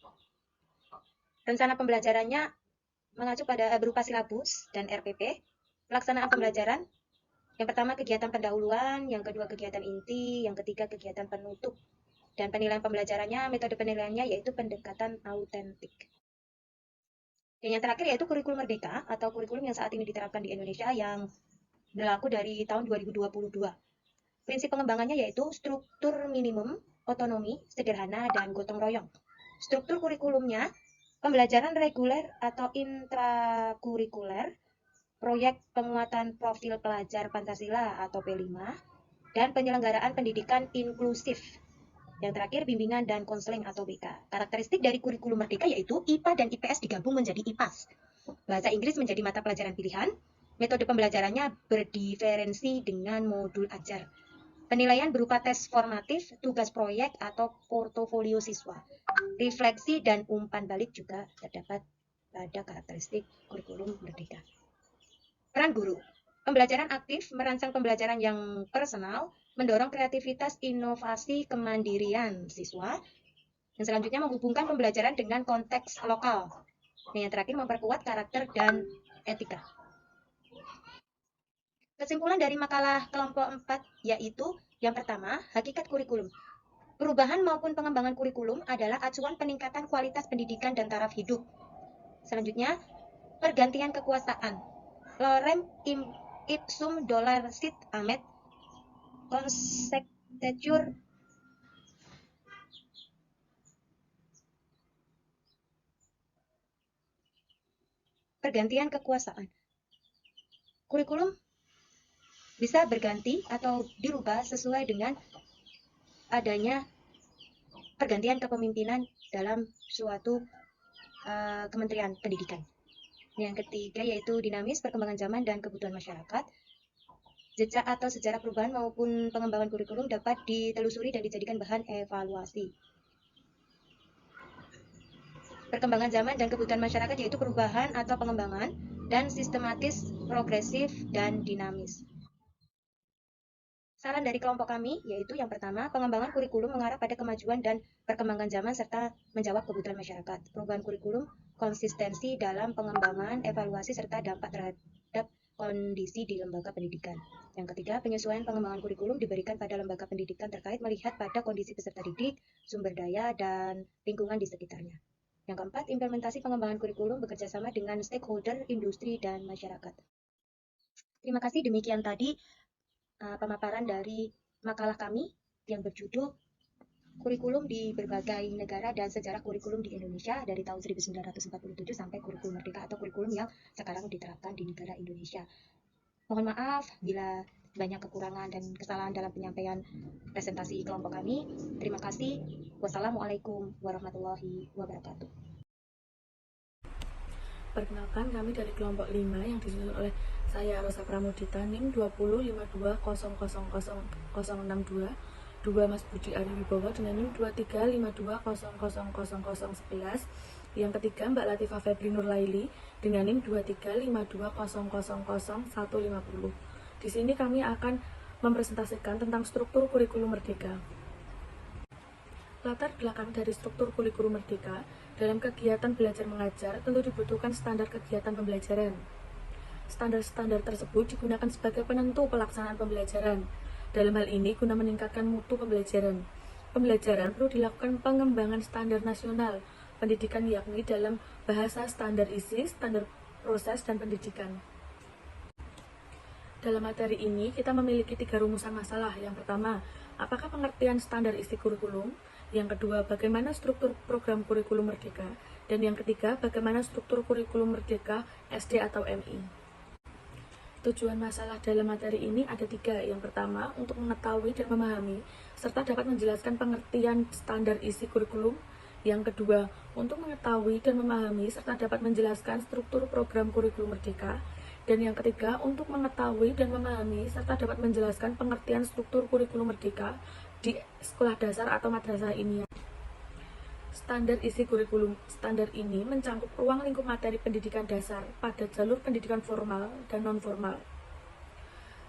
Rencana pembelajarannya mengacu pada berupa silabus dan RPP. Pelaksanaan pembelajaran, yang pertama kegiatan pendahuluan, yang kedua kegiatan inti, yang ketiga kegiatan penutup. Dan penilaian pembelajarannya, metode penilaiannya yaitu pendekatan autentik. Dan yang terakhir yaitu kurikulum merdeka atau kurikulum yang saat ini diterapkan di Indonesia yang berlaku dari tahun 2022. Prinsip pengembangannya yaitu struktur minimum, otonomi, sederhana, dan gotong royong. Struktur kurikulumnya, pembelajaran reguler atau intrakurikuler, proyek penguatan profil pelajar Pancasila atau P5, dan penyelenggaraan pendidikan inklusif. Yang terakhir, bimbingan dan konseling atau BK. Karakteristik dari kurikulum merdeka yaitu IPA dan IPS digabung menjadi IPAS. Bahasa Inggris menjadi mata pelajaran pilihan. Metode pembelajarannya berdiferensi dengan modul ajar. Penilaian berupa tes formatif, tugas proyek atau portofolio siswa. Refleksi dan umpan balik juga terdapat pada karakteristik kurikulum merdeka. Peran guru. Pembelajaran aktif merancang pembelajaran yang personal, mendorong kreativitas, inovasi, kemandirian siswa. Yang selanjutnya menghubungkan pembelajaran dengan konteks lokal. Dan yang terakhir memperkuat karakter dan etika. Kesimpulan dari makalah kelompok 4 yaitu yang pertama, hakikat kurikulum. Perubahan maupun pengembangan kurikulum adalah acuan peningkatan kualitas pendidikan dan taraf hidup. Selanjutnya, pergantian kekuasaan. Lorem ipsum dolor sit amet consectetur pergantian kekuasaan. Kurikulum bisa berganti atau dirubah sesuai dengan adanya pergantian kepemimpinan dalam suatu kementerian pendidikan. Yang ketiga yaitu dinamis, perkembangan zaman dan kebutuhan masyarakat. Jejak atau sejarah perubahan maupun pengembangan kurikulum dapat ditelusuri dan dijadikan bahan evaluasi. Perkembangan zaman dan kebutuhan masyarakat yaitu perubahan atau pengembangan dan sistematis, progresif, dan dinamis. Saran dari kelompok kami yaitu yang pertama, pengembangan kurikulum mengarah pada kemajuan dan perkembangan zaman serta menjawab kebutuhan masyarakat. Perubahan kurikulum, konsistensi dalam pengembangan, evaluasi, serta dampak terhadap kondisi di lembaga pendidikan. Yang ketiga, penyesuaian pengembangan kurikulum diberikan pada lembaga pendidikan terkait melihat pada kondisi peserta didik, sumber daya, dan lingkungan di sekitarnya. Yang keempat, implementasi pengembangan kurikulum bekerjasama dengan stakeholder, industri, dan masyarakat. Terima kasih, demikian tadi pemaparan dari makalah kami yang berjudul Kurikulum di Berbagai Negara dan Sejarah Kurikulum di Indonesia dari tahun 1947 sampai Kurikulum Merdeka atau kurikulum yang sekarang diterapkan di negara Indonesia. Mohon maaf bila banyak kekurangan dan kesalahan dalam penyampaian presentasi kelompok kami. Terima kasih. Wassalamualaikum warahmatullahi wabarakatuh. Perkenalkan, kami dari kelompok 5 yang disusun oleh saya Rosa Pramudita, NIM 2052000062, 2 Mas Budi Ari Wibowo dengan NIM 2352000011, yang ketiga Mbak Latifah Febri Nurlaili dengan NIM 235200000150. Di sini kami akan mempresentasikan tentang struktur kurikulum merdeka. Latar belakang dari struktur kurikulum merdeka dalam kegiatan belajar mengajar tentu dibutuhkan standar kegiatan pembelajaran. Standar-standar tersebut digunakan sebagai penentu pelaksanaan pembelajaran. Dalam hal ini, guna meningkatkan mutu pembelajaran. Pembelajaran perlu dilakukan pengembangan standar nasional pendidikan, yakni dalam bahasa standar isi, standar proses, dan pendidikan. Dalam materi ini, kita memiliki 3 rumusan masalah. Yang pertama, apakah pengertian standar isi kurikulum? Yang kedua, bagaimana struktur program kurikulum merdeka? Dan yang ketiga, bagaimana struktur kurikulum merdeka SD atau MI? Tujuan masalah dalam materi ini ada 3. Yang pertama, untuk mengetahui dan memahami, serta dapat menjelaskan pengertian standar isi kurikulum. Yang kedua, untuk mengetahui dan memahami, serta dapat menjelaskan struktur program kurikulum merdeka. Dan yang ketiga, untuk mengetahui dan memahami, serta dapat menjelaskan pengertian struktur kurikulum merdeka di sekolah dasar atau madrasah ini. Standar isi kurikulum. Standar ini mencakup ruang lingkup materi pendidikan dasar pada jalur pendidikan formal dan non-formal.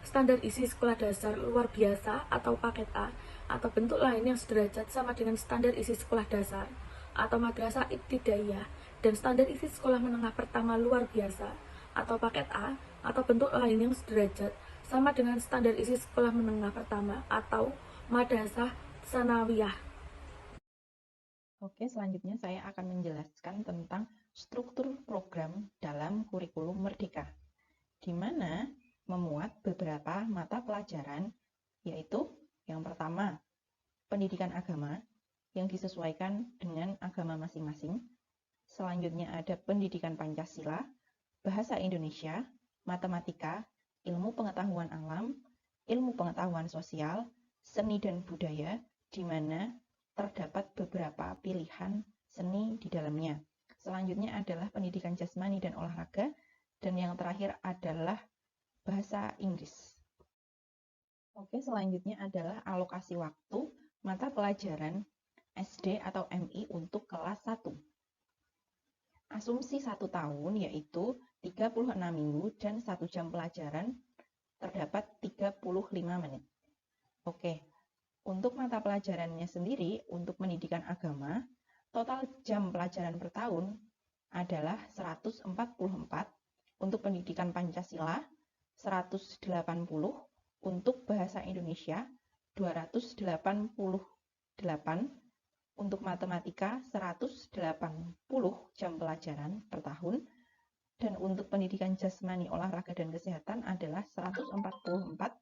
Standar isi sekolah dasar luar biasa atau paket A atau bentuk lain yang sederajat sama dengan standar isi sekolah dasar atau madrasah ibtidaiyah, dan standar isi sekolah menengah pertama luar biasa atau paket A atau bentuk lain yang sederajat sama dengan standar isi sekolah menengah pertama atau madrasah sanawiyah. Oke, selanjutnya saya akan menjelaskan tentang struktur program dalam kurikulum merdeka, di mana memuat beberapa mata pelajaran, yaitu yang pertama, pendidikan agama yang disesuaikan dengan agama masing-masing. Selanjutnya ada pendidikan Pancasila, bahasa Indonesia, matematika, ilmu pengetahuan alam, ilmu pengetahuan sosial, seni dan budaya, di mana terdapat beberapa pilihan seni di dalamnya. Selanjutnya adalah pendidikan jasmani dan olahraga, dan yang terakhir adalah bahasa Inggris. Oke, selanjutnya adalah alokasi waktu mata pelajaran SD atau MI untuk kelas 1. Asumsi 1 tahun yaitu 36 minggu dan 1 jam pelajaran terdapat 35 menit. Oke, untuk mata pelajarannya sendiri, untuk pendidikan agama, total jam pelajaran per tahun adalah 144, untuk pendidikan Pancasila 180, untuk bahasa Indonesia 288, untuk matematika 180 jam pelajaran per tahun, dan untuk pendidikan jasmani, olahraga, dan kesehatan adalah 144.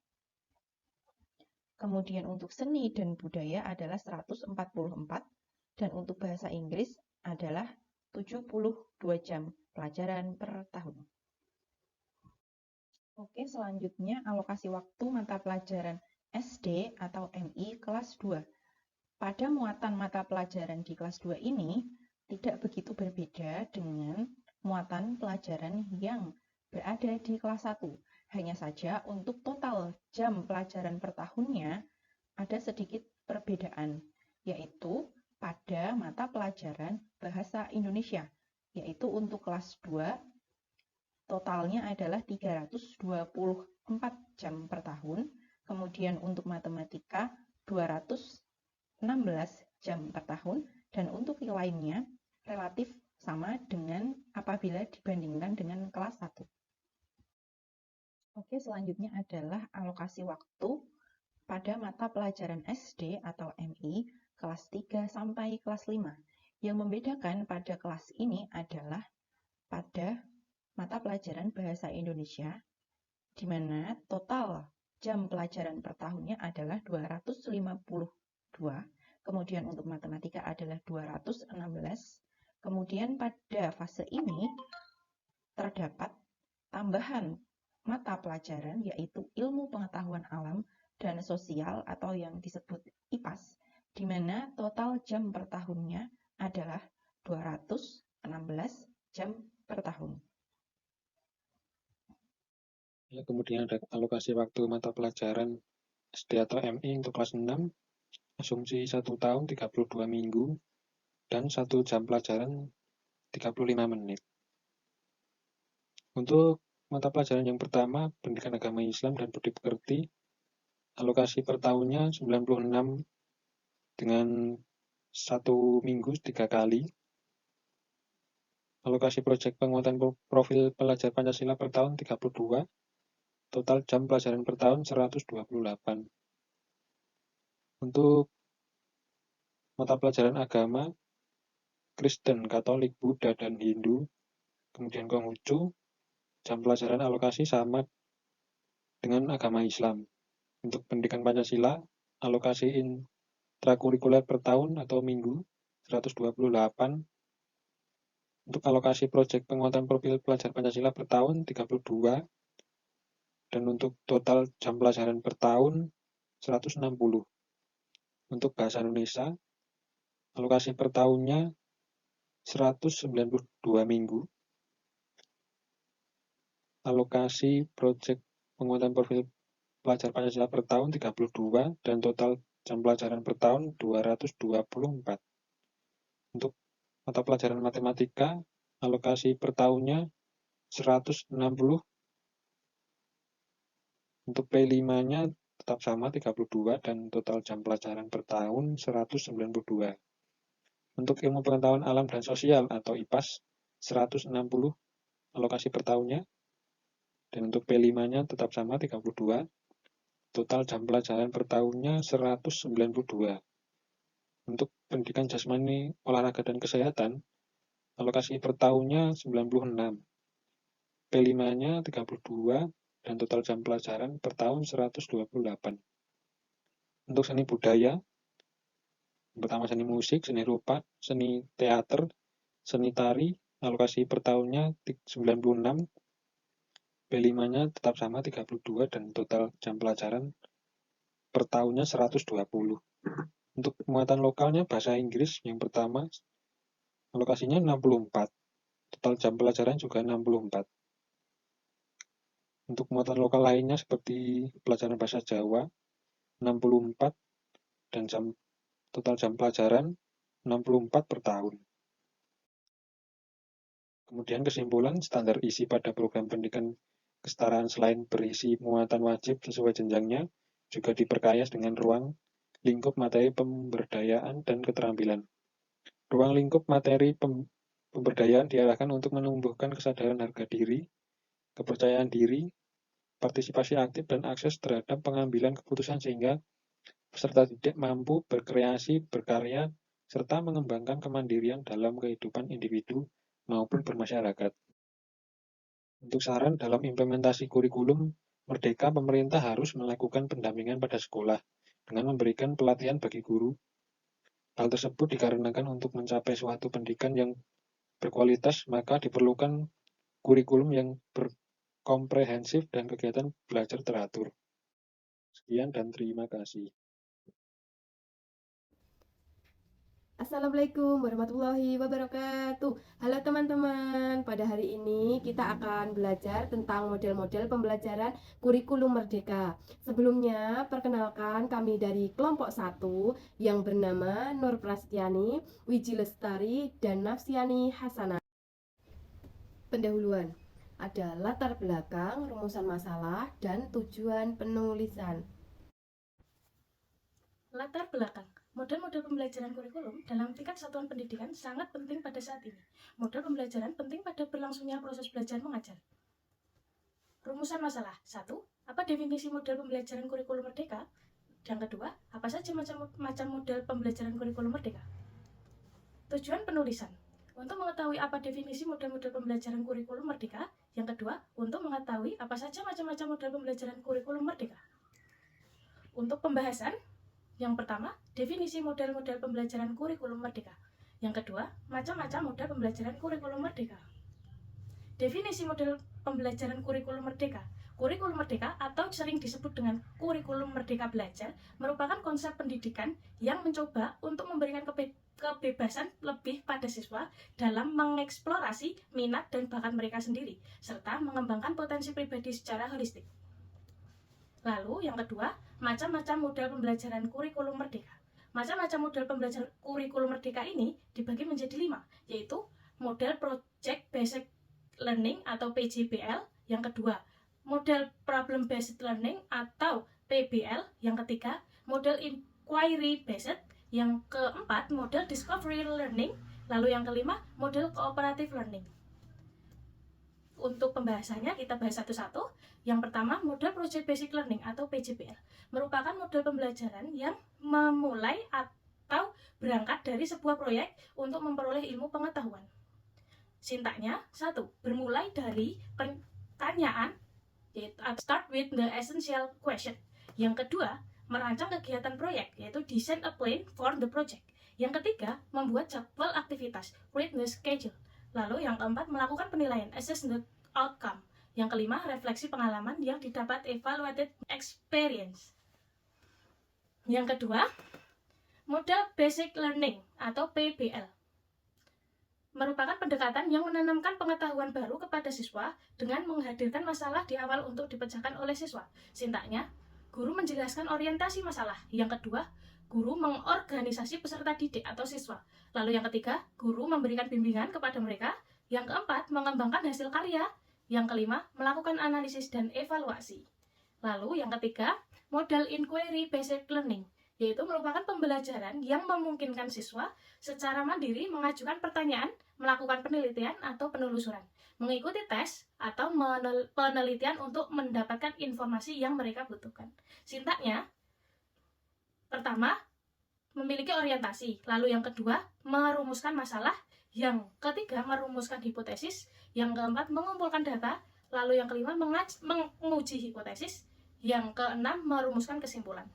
Kemudian untuk seni dan budaya adalah 144, dan untuk bahasa Inggris adalah 72 jam pelajaran per tahun. Oke, selanjutnya alokasi waktu mata pelajaran SD atau MI kelas 2. Pada muatan mata pelajaran di kelas 2 ini tidak begitu berbeda dengan muatan pelajaran yang berada di kelas 1. Hanya saja untuk total jam pelajaran per tahunnya ada sedikit perbedaan, yaitu pada mata pelajaran bahasa Indonesia, yaitu untuk kelas 2 totalnya adalah 324 jam per tahun, kemudian untuk matematika 216 jam per tahun, dan untuk yang lainnya relatif sama dengan apabila dibandingkan dengan kelas 1. Oke, selanjutnya adalah alokasi waktu pada mata pelajaran SD atau MI kelas 3 sampai kelas 5. Yang membedakan pada kelas ini adalah pada mata pelajaran Bahasa Indonesia, di mana total jam pelajaran per tahunnya adalah 252, kemudian untuk matematika adalah 216, kemudian pada fase ini terdapat tambahan mata pelajaran yaitu ilmu pengetahuan alam dan sosial atau yang disebut IPAS, di mana total jam per tahunnya adalah 216 jam per tahun. Ya, kemudian ada alokasi waktu mata pelajaran SD atau MI untuk kelas 6, asumsi 1 tahun 32 minggu, dan 1 jam pelajaran 35 menit. Untuk mata pelajaran yang pertama, pendidikan agama Islam dan budi pekerti, alokasi per tahunnya 96 dengan 1 minggu 3 kali. Alokasi proyek penguatan profil pelajar Pancasila per tahun 32. Total jam pelajaran per tahun 128. Untuk mata pelajaran agama, Kristen, Katolik, Buddha, dan Hindu, kemudian Konghucu, jam pelajaran alokasi sama dengan agama Islam. Untuk pendidikan Pancasila, alokasi intrakurikuler per tahun atau minggu 128. Untuk alokasi proyek penguatan profil pelajar Pancasila per tahun 32. Dan untuk total jam pelajaran per tahun 160. Untuk bahasa Indonesia, alokasi per tahunnya 192 minggu. Alokasi proyek penguatan profil pelajar Pancasila per tahun 32 dan total jam pelajaran per tahun 224. Untuk mata pelajaran matematika, alokasi per tahunnya 160. Untuk P5-nya tetap sama 32 dan total jam pelajaran per tahun 192. Untuk ilmu pengetahuan alam dan sosial atau IPAS 160 alokasi per tahunnya. Dan untuk P5-nya tetap sama 32. Total jam pelajaran per tahunnya 192. Untuk pendidikan jasmani, olahraga dan kesehatan, alokasi per tahunnya 96. P5-nya 32 dan total jam pelajaran per tahun 128. Untuk seni budaya, pertama seni musik, seni rupa, seni teater, seni tari, alokasi per tahunnya 96. P5-nya tetap sama 32 dan total jam pelajaran per tahunnya 120. Untuk muatan lokalnya bahasa Inggris yang pertama alokasinya 64. Total jam pelajaran juga 64. Untuk muatan lokal lainnya seperti pelajaran bahasa Jawa 64 dan total jam pelajaran 64 per tahun. Kemudian kesimpulan, standar isi pada program pendidikan kesetaraan selain berisi muatan wajib sesuai jenjangnya, juga diperkaya dengan ruang lingkup materi pemberdayaan dan keterampilan. Ruang lingkup materi pemberdayaan diarahkan untuk menumbuhkan kesadaran harga diri, kepercayaan diri, partisipasi aktif, dan akses terhadap pengambilan keputusan sehingga peserta didik mampu berkreasi, berkarya, serta mengembangkan kemandirian dalam kehidupan individu maupun bermasyarakat. Untuk saran dalam implementasi kurikulum Merdeka, pemerintah harus melakukan pendampingan pada sekolah dengan memberikan pelatihan bagi guru. Hal tersebut dikarenakan untuk mencapai suatu pendidikan yang berkualitas, maka diperlukan kurikulum yang komprehensif dan kegiatan belajar teratur. Sekian dan terima kasih. Assalamualaikum warahmatullahi wabarakatuh. Halo teman-teman, pada hari ini kita akan belajar tentang model-model pembelajaran kurikulum Merdeka. Sebelumnya, perkenalkan kami dari kelompok 1 yang bernama Nur Prastiani, Wiji Lestari, dan Nafsiani Hasanah. Pendahuluan, ada latar belakang, rumusan masalah, dan tujuan penulisan. Latar belakang. Model-model pembelajaran kurikulum dalam tingkat satuan pendidikan sangat penting pada saat ini. Model pembelajaran penting pada berlangsungnya proses belajar mengajar. rumusan masalah. 1. Apa definisi model pembelajaran kurikulum merdeka? Yang kedua, apa saja macam model pembelajaran kurikulum merdeka? Tujuan penulisan. Untuk mengetahui apa definisi model-model pembelajaran kurikulum merdeka. Yang kedua, untuk mengetahui apa saja macam-macam model pembelajaran kurikulum merdeka. Untuk pembahasan, yang pertama, definisi model-model pembelajaran kurikulum merdeka. Yang kedua, macam-macam model pembelajaran kurikulum merdeka. Definisi model pembelajaran kurikulum merdeka. Kurikulum merdeka atau sering disebut dengan kurikulum merdeka belajar merupakan konsep pendidikan yang mencoba untuk memberikan kebebasan lebih pada siswa dalam mengeksplorasi minat dan bakat mereka sendiri, serta mengembangkan potensi pribadi secara holistik. Lalu yang kedua, macam-macam model pembelajaran kurikulum merdeka. Macam-macam model pembelajaran kurikulum merdeka ini dibagi menjadi 5, yaitu model Project Based Learning atau PJBL, yang kedua, model Problem Based Learning atau PBL, yang ketiga, model Inquiry Based, yang keempat, model Discovery Learning, lalu yang kelima, model Cooperative Learning. Untuk pembahasannya kita bahas satu-satu. Yang pertama, model Project Basic Learning atau PJBL merupakan model pembelajaran yang memulai atau berangkat dari sebuah proyek untuk memperoleh ilmu pengetahuan. Sintaknya, 1. Bermulai dari pertanyaan, yaitu start with the essential question. Yang kedua, merancang kegiatan proyek, yaitu design a plan for the project. Yang ketiga, membuat jadwal aktivitas, create the schedule. Lalu yang keempat, melakukan penilaian, assess the outcome. Yang kelima, refleksi pengalaman yang didapat, evaluated experience. Yang kedua, model Basic Learning atau PBL merupakan pendekatan yang menanamkan pengetahuan baru kepada siswa dengan menghadirkan masalah di awal untuk dipecahkan oleh siswa. Sintaknya, guru menjelaskan orientasi masalah. Yang kedua, guru mengorganisasi peserta didik atau siswa. Lalu yang ketiga, guru memberikan bimbingan kepada mereka. Yang keempat, mengembangkan hasil karya. Yang kelima, melakukan analisis dan evaluasi. Lalu yang ketiga, model Inquiry Based Learning, yaitu merupakan pembelajaran yang memungkinkan siswa secara mandiri mengajukan pertanyaan, melakukan penelitian atau penelusuran, mengikuti tes atau penelitian untuk mendapatkan informasi yang mereka butuhkan. Sintaknya, pertama, memiliki orientasi, lalu yang kedua, merumuskan masalah, yang ketiga, merumuskan hipotesis, yang keempat, mengumpulkan data, lalu yang kelima, menguji hipotesis, yang keenam, merumuskan kesimpulan.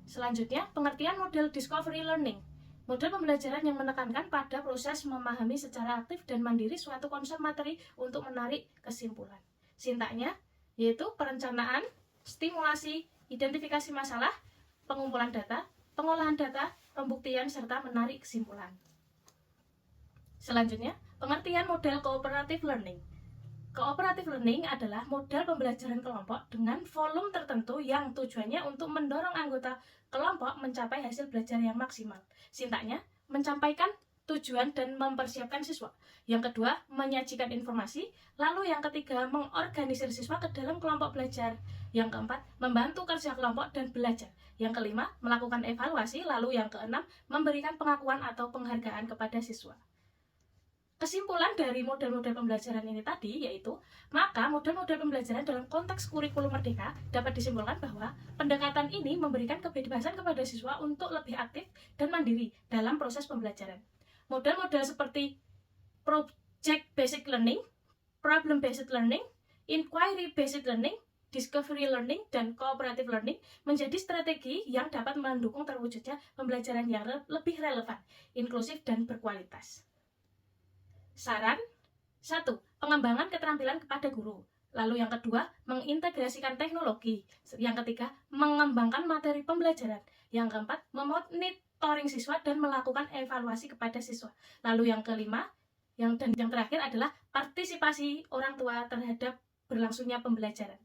Selanjutnya, pengertian model Discovery Learning. Model pembelajaran yang menekankan pada proses memahami secara aktif dan mandiri suatu konsep materi untuk menarik kesimpulan. Sintaknya, yaitu perencanaan, stimulasi, identifikasi masalah, pengumpulan data, pengolahan data, pembuktian, serta menarik kesimpulan. Selanjutnya, pengertian model Cooperative Learning. Cooperative Learning adalah model pembelajaran kelompok dengan volume tertentu yang tujuannya untuk mendorong anggota kelompok mencapai hasil belajar yang maksimal. Sintaknya, menyampaikan tujuan dan mempersiapkan siswa. Yang kedua, menyajikan informasi. Lalu yang ketiga, mengorganisir siswa ke dalam kelompok belajar. Yang keempat, membantu kerja kelompok dan belajar. Yang kelima, melakukan evaluasi. Lalu yang keenam, memberikan pengakuan atau penghargaan kepada siswa. Kesimpulan dari model-model pembelajaran ini tadi yaitu, maka model-model pembelajaran dalam konteks kurikulum merdeka dapat disimpulkan bahwa pendekatan ini memberikan kebebasan kepada siswa untuk lebih aktif dan mandiri dalam proses pembelajaran. Model-model seperti Project Basic Learning, Problem Based Learning, Inquiry Based Learning, Discovery Learning, dan Cooperative Learning menjadi strategi yang dapat mendukung terwujudnya pembelajaran yang lebih relevan, inklusif, dan berkualitas. Saran 1. Pengembangan keterampilan kepada guru. Lalu yang kedua, mengintegrasikan teknologi. Yang ketiga, mengembangkan materi pembelajaran. Yang keempat, memonitoring siswa dan melakukan evaluasi kepada siswa. Lalu yang kelima, yang terakhir adalah partisipasi orang tua terhadap berlangsungnya pembelajaran.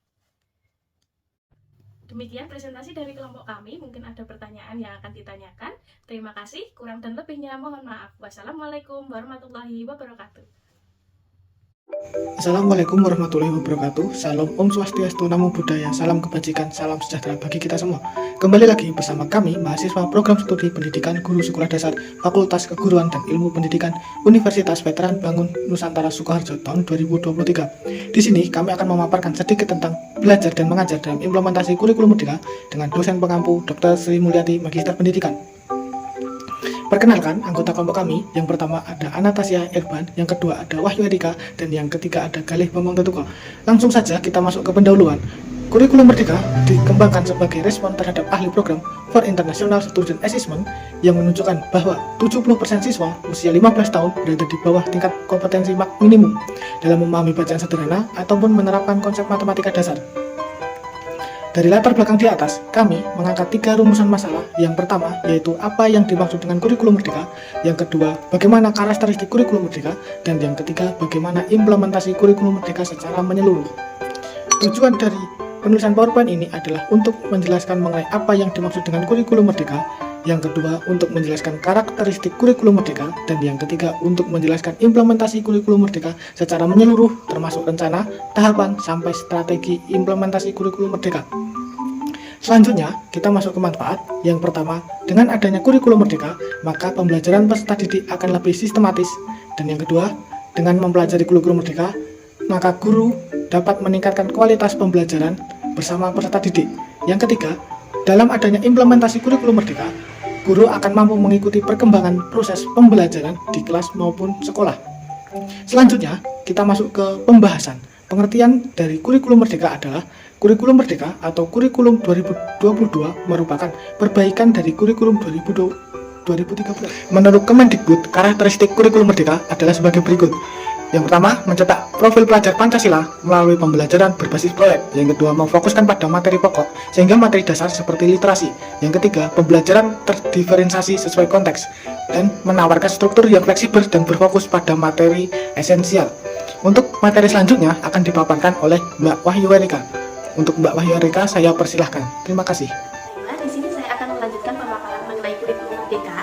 Demikian presentasi dari kelompok kami. Mungkin ada pertanyaan yang akan ditanyakan. Terima kasih. Kurang dan lebihnya mohon maaf. Wassalamualaikum warahmatullahi wabarakatuh. Assalamualaikum warahmatullahi wabarakatuh. Salam Om Swastiastu, Namo Buddhaya, salam kebajikan, salam sejahtera bagi kita semua. Kembali lagi bersama kami, mahasiswa Program Studi Pendidikan Guru Sekolah Dasar Fakultas Keguruan dan Ilmu Pendidikan Universitas Veteran Bangun Nusantara Sukoharjo tahun 2023. Di sini kami akan memaparkan sedikit tentang belajar dan mengajar dalam implementasi kurikulum merdeka dengan dosen pengampu Dr. Sri Mulyati, Magister Pendidikan. Perkenalkan anggota kelompok kami, yang pertama ada Anastasia Irban, yang kedua ada Wahyu Erika, dan yang ketiga ada Galih Bambang Tetuko. Langsung saja kita masuk ke pendahuluan. Kurikulum Merdeka dikembangkan sebagai respon terhadap ahli program for International Student Assessment yang menunjukkan bahwa 70% siswa usia 15 tahun berada di bawah tingkat kompetensi minimum dalam memahami bacaan sederhana ataupun menerapkan konsep matematika dasar. Dari latar belakang di atas, kami mengangkat 3 rumusan masalah. Yang pertama, yaitu apa yang dimaksud dengan kurikulum merdeka. Yang kedua, bagaimana karakteristik kurikulum merdeka. Dan yang ketiga, bagaimana implementasi kurikulum merdeka secara menyeluruh. Tujuan dari penulisan PowerPoint ini adalah untuk menjelaskan mengenai apa yang dimaksud dengan kurikulum merdeka. Yang kedua, untuk menjelaskan karakteristik kurikulum merdeka. Dan yang ketiga, untuk menjelaskan implementasi kurikulum merdeka secara menyeluruh, termasuk rencana, tahapan, sampai strategi implementasi kurikulum merdeka. Selanjutnya, kita masuk ke manfaat. Yang pertama, dengan adanya kurikulum merdeka, maka pembelajaran peserta didik akan lebih sistematis. Dan yang kedua, dengan mempelajari kurikulum merdeka, maka guru dapat meningkatkan kualitas pembelajaran bersama peserta didik. Yang ketiga, dalam adanya implementasi kurikulum merdeka, guru akan mampu mengikuti perkembangan proses pembelajaran di kelas maupun sekolah. Selanjutnya, kita masuk ke pembahasan. Pengertian dari kurikulum merdeka adalah kurikulum merdeka atau kurikulum 2022 merupakan perbaikan dari kurikulum 2013. Menurut Kemendikbud, karakteristik kurikulum merdeka adalah sebagai berikut. Yang pertama, mencetak profil pelajar Pancasila melalui pembelajaran berbasis proyek. Yang kedua, memfokuskan pada materi pokok sehingga materi dasar seperti literasi. Yang ketiga, pembelajaran terdiferensiasi sesuai konteks dan menawarkan struktur yang fleksibel dan berfokus pada materi esensial. Untuk materi selanjutnya akan dipaparkan oleh Mbak Wahyu Erika. Untuk Mbak Wahyu Erika, saya persilahkan. Terima kasih. Nah, di sini saya akan melanjutkan pemaparan mengenai kurikulum merdeka,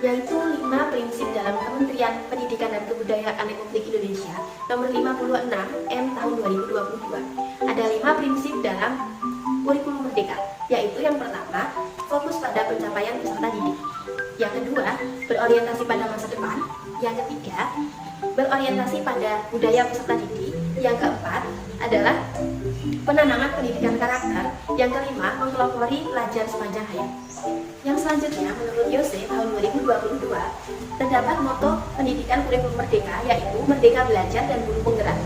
yaitu 5 prinsip dalam Kementerian Pendidikan dan Kebudayaan Republik Indonesia nomor 56 M tahun 2022. Ada 5 prinsip dalam kurikulum merdeka, yaitu yang pertama, fokus pada pencapaian peserta didik. Yang kedua, berorientasi pada masa depan. Yang ketiga, berorientasi pada budaya peserta didik. Yang keempat adalah penanaman pendidikan karakter. Yang kelima, mempelopori pelajar sepanjang hayat. Yang selanjutnya, menurut Yose tahun 2022, terdapat moto pendidikan kurikulum merdeka, yaitu Merdeka Belajar dan Guru Penggerak.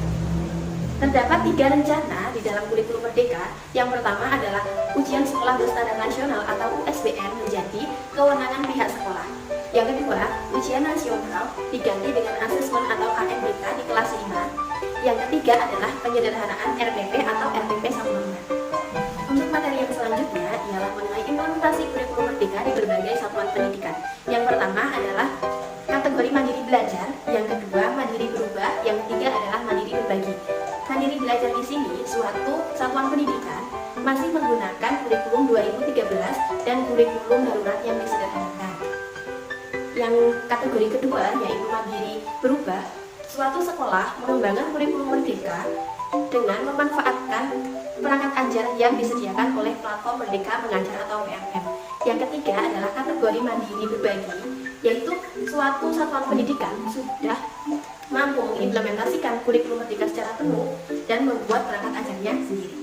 Terdapat 3 rencana di dalam kurikulum merdeka. Yang pertama adalah ujian sekolah berstandar nasional atau USBN menjadi kewenangan pihak sekolah. Yang kedua, ujian nasional diganti dengan asesmen atau KMBK di kelas 5. Yang ketiga adalah penyederhanaan RPP atau RPP Sambonya. Untuk materi yang selanjutnya ialah mengenai implementasi kurikulum merdeka di berbagai satuan pendidikan. Yang pertama adalah kategori mandiri belajar, yang kedua mandiri berubah, yang ketiga adalah mandiri berbagi. Mandiri belajar di sini suatu satuan pendidikan masih menggunakan kurikulum 2013 dan kurikulum darurat yang disederhanakan. Yang kategori kedua yaitu mandiri berubah, suatu sekolah mengembangkan kurikulum merdeka dengan memanfaatkan perangkat ajar yang disediakan oleh platform Merdeka Mengajar atau PMM. Yang ketiga adalah kategori mandiri berbagi, yaitu suatu satuan pendidikan sudah mampu mengimplementasikan kurikulum merdeka secara penuh dan membuat perangkat ajarnya sendiri.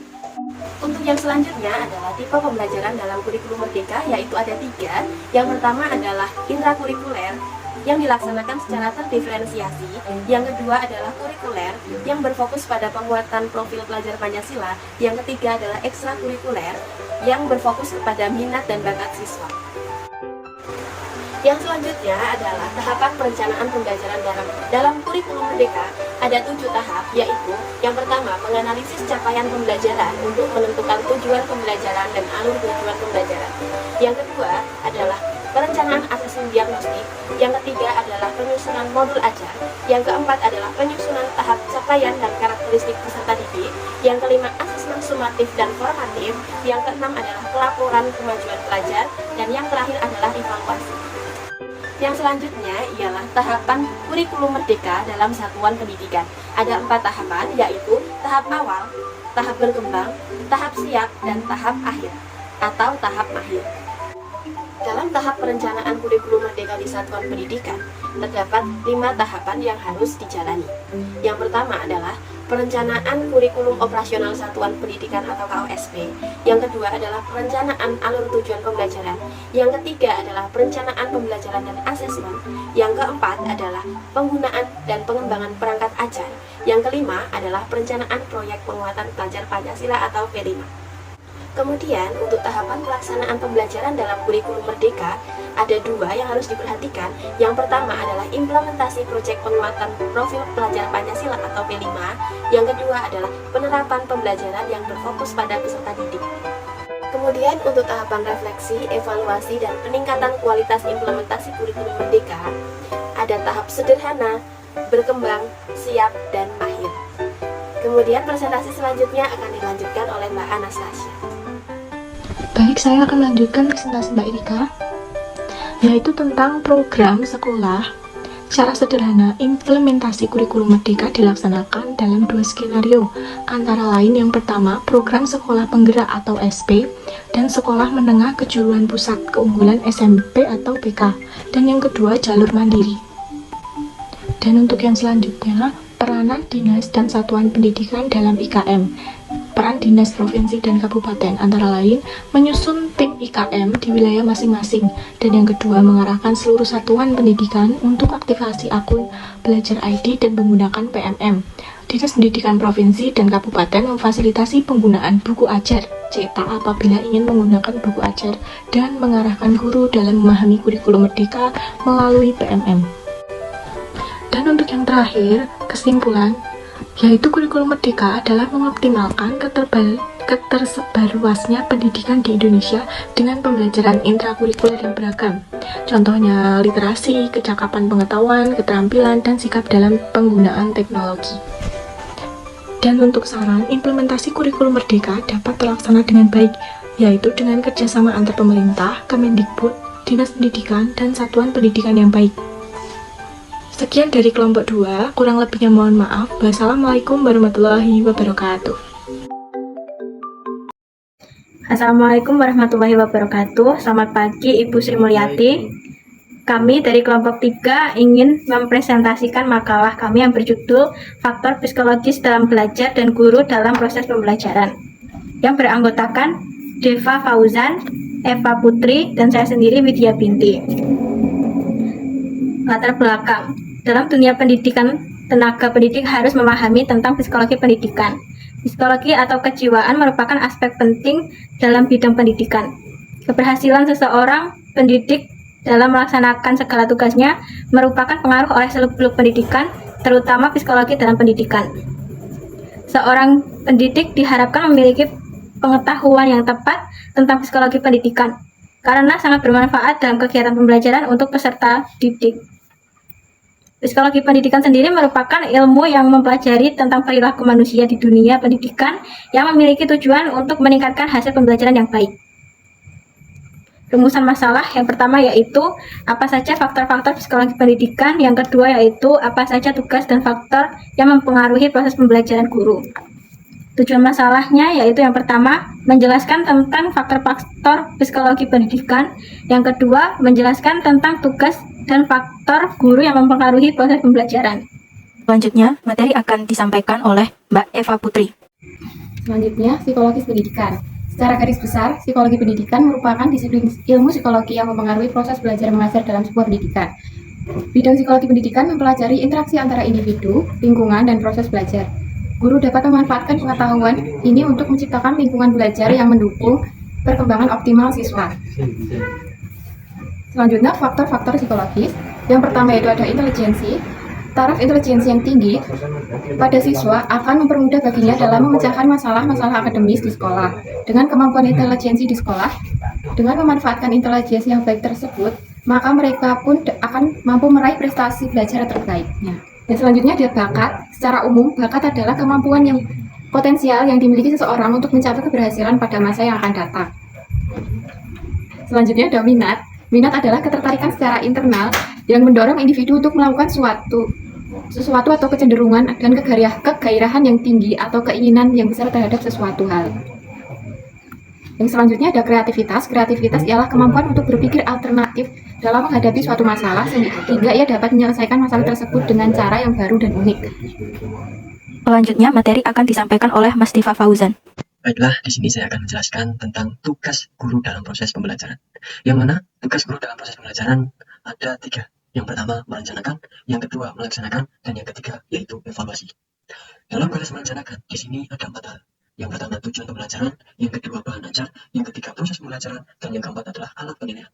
Untuk yang selanjutnya adalah tipe pembelajaran dalam kurikulum merdeka, yaitu ada 3. Yang pertama adalah intrakurikuler yang dilaksanakan secara terdiferensiasi. Yang kedua adalah kurikuler yang berfokus pada penguatan profil pelajar Pancasila. Yang ketiga adalah ekstrakurikuler yang berfokus kepada minat dan bakat siswa. Yang selanjutnya adalah tahapan perencanaan pembelajaran dalam kurikulum merdeka. Ada 7 tahap, yaitu yang pertama menganalisis capaian pembelajaran untuk menentukan tujuan pembelajaran dan alur tujuan pembelajaran. Yang kedua adalah perencanaan asesmen diagnostik. Yang ketiga adalah penyusunan modul ajar. Yang keempat adalah penyusunan tahap capaian dan karakteristik peserta didik. Yang kelima asesmen sumatif dan formatif. Yang keenam adalah pelaporan kemajuan pelajar. Dan yang terakhir adalah evaluasi. Yang selanjutnya ialah tahapan kurikulum merdeka dalam satuan pendidikan. Ada 4 tahapan, yaitu tahap awal, tahap berkembang, tahap siap, dan tahap akhir atau tahap akhir. Dalam tahap perencanaan kurikulum merdeka di satuan pendidikan, terdapat 5 tahapan yang harus dijalani. Yang pertama adalah perencanaan kurikulum operasional satuan pendidikan atau KOSP. Yang kedua adalah perencanaan alur tujuan pembelajaran. Yang ketiga adalah perencanaan pembelajaran dan asesmen. Yang keempat adalah penggunaan dan pengembangan perangkat ajar. Yang kelima adalah perencanaan proyek penguatan pelajar Pancasila atau P5. Kemudian, untuk tahapan pelaksanaan pembelajaran dalam kurikulum merdeka, ada 2 yang harus diperhatikan. Yang pertama adalah implementasi proyek penguatan profil pelajar Pancasila atau P5. Yang kedua adalah penerapan pembelajaran yang berfokus pada peserta didik. Kemudian, untuk tahapan refleksi, evaluasi, dan peningkatan kualitas implementasi kurikulum merdeka, ada tahap sederhana, berkembang, siap, dan akhir. Kemudian, presentasi selanjutnya akan dilanjutkan oleh Mbak Anastasia. Baik, saya akan melanjutkan presentasi Mbak Erika, yaitu tentang program sekolah. Secara sederhana, implementasi kurikulum merdeka dilaksanakan dalam 2 skenario, antara lain yang pertama, program sekolah penggerak atau SP, dan sekolah menengah kejuruan pusat keunggulan SMP atau PK, dan yang kedua, jalur mandiri. Dan untuk yang selanjutnya, peranan dinas dan satuan pendidikan dalam IKM. Peran dinas provinsi dan kabupaten antara lain menyusun tim IKM di wilayah masing-masing, dan yang kedua mengarahkan seluruh satuan pendidikan untuk aktivasi akun Belajar ID dan menggunakan PMM. Dinas pendidikan provinsi dan kabupaten memfasilitasi penggunaan buku ajar cetak apabila ingin menggunakan buku ajar dan mengarahkan guru dalam memahami kurikulum merdeka melalui PMM. Dan untuk yang terakhir, kesimpulan, yaitu kurikulum merdeka adalah mengoptimalkan ketersebarluasnya pendidikan di Indonesia dengan pembelajaran intrakurikuler yang beragam. Contohnya literasi, kecakapan pengetahuan, keterampilan, dan sikap dalam penggunaan teknologi. Dan untuk saran, implementasi kurikulum merdeka dapat terlaksana dengan baik, yaitu dengan kerjasama antar pemerintah, Kemendikbud, Dinas Pendidikan, dan satuan pendidikan yang baik. Sekian dari kelompok 2, kurang lebihnya mohon maaf. Wassalamualaikum warahmatullahi wabarakatuh. Assalamualaikum warahmatullahi wabarakatuh. Selamat pagi Ibu Sri Mulyati. Kami dari kelompok 3 ingin mempresentasikan makalah kami yang berjudul Faktor Psikologis dalam Belajar dan Guru dalam Proses Pembelajaran, yang beranggotakan Deva Fauzan, Eva Putri, dan saya sendiri Widya Binti. Latar belakang. Dalam dunia pendidikan, tenaga pendidik harus memahami tentang psikologi pendidikan. Psikologi atau kejiwaan merupakan aspek penting dalam bidang pendidikan. Keberhasilan seseorang pendidik dalam melaksanakan segala tugasnya merupakan pengaruh oleh seluk-beluk pendidikan, terutama psikologi dalam pendidikan. Seorang pendidik diharapkan memiliki pengetahuan yang tepat tentang psikologi pendidikan, karena sangat bermanfaat dalam kegiatan pembelajaran untuk peserta didik. Psikologi pendidikan sendiri merupakan ilmu yang mempelajari tentang perilaku manusia di dunia pendidikan yang memiliki tujuan untuk meningkatkan hasil pembelajaran yang baik. Rumusan masalah yang pertama yaitu apa saja faktor-faktor psikologi pendidikan, yang kedua yaitu apa saja tugas dan faktor yang mempengaruhi proses pembelajaran guru. Tujuan masalahnya yaitu yang pertama menjelaskan tentang faktor-faktor psikologi pendidikan, yang kedua menjelaskan tentang tugas dan faktor guru yang mempengaruhi proses pembelajaran. Selanjutnya, materi akan disampaikan oleh Mbak Eva Putri. Selanjutnya, psikologis pendidikan. Secara garis besar, psikologi pendidikan merupakan disiplin ilmu psikologi yang mempengaruhi proses belajar mengajar dalam sebuah pendidikan. Bidang psikologi pendidikan mempelajari interaksi antara individu, lingkungan, dan proses belajar. Guru dapat memanfaatkan pengetahuan ini untuk menciptakan lingkungan belajar yang mendukung perkembangan optimal siswa. Selanjutnya, faktor-faktor psikologis. Yang pertama yaitu ada intelijensi. Taraf intelijensi yang tinggi pada siswa akan mempermudah baginya dalam memecahkan masalah-masalah akademis di sekolah. Dengan kemampuan intelijensi di sekolah, dengan memanfaatkan intelijensi yang baik tersebut, maka mereka pun akan mampu meraih prestasi belajar terbaiknya. Dan selanjutnya ada bakat. Secara umum, bakat adalah kemampuan yang potensial yang dimiliki seseorang untuk mencapai keberhasilan pada masa yang akan datang. Selanjutnya ada minat. Minat adalah ketertarikan secara internal yang mendorong individu untuk melakukan sesuatu atau kecenderungan dan kegairahan yang tinggi atau keinginan yang besar terhadap sesuatu hal. Yang selanjutnya ada kreativitas. Kreativitas ialah kemampuan untuk berpikir alternatif dalam menghadapi suatu masalah sehingga ia dapat menyelesaikan masalah tersebut dengan cara yang baru dan unik. Selanjutnya, materi akan disampaikan oleh Mas Diva Fauzan. Baiklah, di sini saya akan menjelaskan tentang tugas guru dalam proses pembelajaran. Yang mana tugas guru dalam proses pembelajaran ada 3. Yang pertama, merencanakan, yang kedua, melaksanakan, dan yang ketiga, yaitu evaluasi. Dalam proses merencanakan, di sini ada 4 hal. Yang pertama, tujuan pembelajaran, yang kedua, bahan ajar, yang ketiga, proses pembelajaran, dan yang keempat adalah alat penilaian.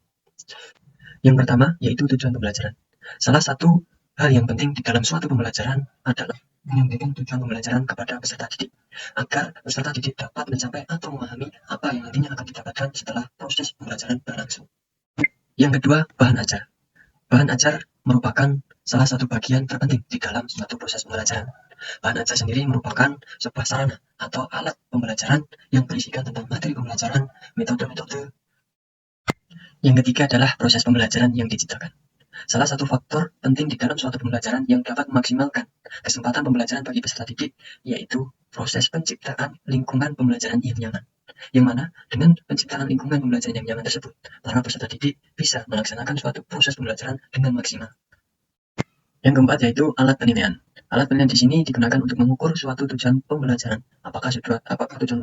Yang pertama, yaitu tujuan pembelajaran. Salah satu hal yang penting di dalam suatu pembelajaran adalah menyampaikan tujuan pembelajaran kepada peserta didik, agar peserta didik dapat mencapai atau memahami apa yang nantinya akan didapatkan setelah proses pembelajaran berlangsung. Yang kedua, bahan ajar. Bahan ajar merupakan salah satu bagian terpenting di dalam suatu proses pembelajaran. Bahan ajar sendiri merupakan sebuah sarana atau alat pembelajaran yang berisikan tentang materi pembelajaran, metode-metode. Yang ketiga adalah proses pembelajaran yang diciptakan. Salah satu faktor penting di dalam suatu pembelajaran yang dapat memaksimalkan kesempatan pembelajaran bagi peserta didik, yaitu proses penciptaan lingkungan pembelajaran yang nyaman. Yang mana dengan penciptaan lingkungan pembelajaran yang nyaman tersebut, para peserta didik bisa melaksanakan suatu proses pembelajaran dengan maksimal. Yang keempat yaitu alat penilaian. Alat penilaian di sini digunakan untuk mengukur suatu tujuan pembelajaran, apakah tujuan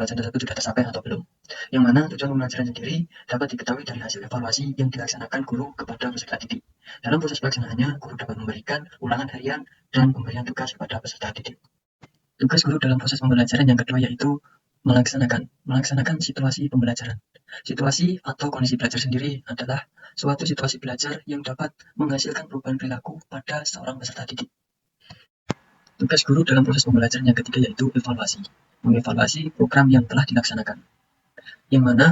pembelajaran tersebut sudah tercapai atau belum. Yang mana tujuan pembelajaran sendiri dapat diketahui dari hasil evaluasi yang dilaksanakan guru kepada peserta didik. Dalam proses pelaksanaannya, guru dapat memberikan ulangan harian dan pemberian tugas kepada peserta didik. Tugas guru dalam proses pembelajaran yang kedua yaitu melaksanakan situasi pembelajaran. Situasi atau kondisi belajar sendiri adalah suatu situasi belajar yang dapat menghasilkan perubahan perilaku pada seorang peserta didik. Tugas guru dalam proses pembelajaran yang ketiga yaitu evaluasi. Mengevaluasi program yang telah dilaksanakan. Yang mana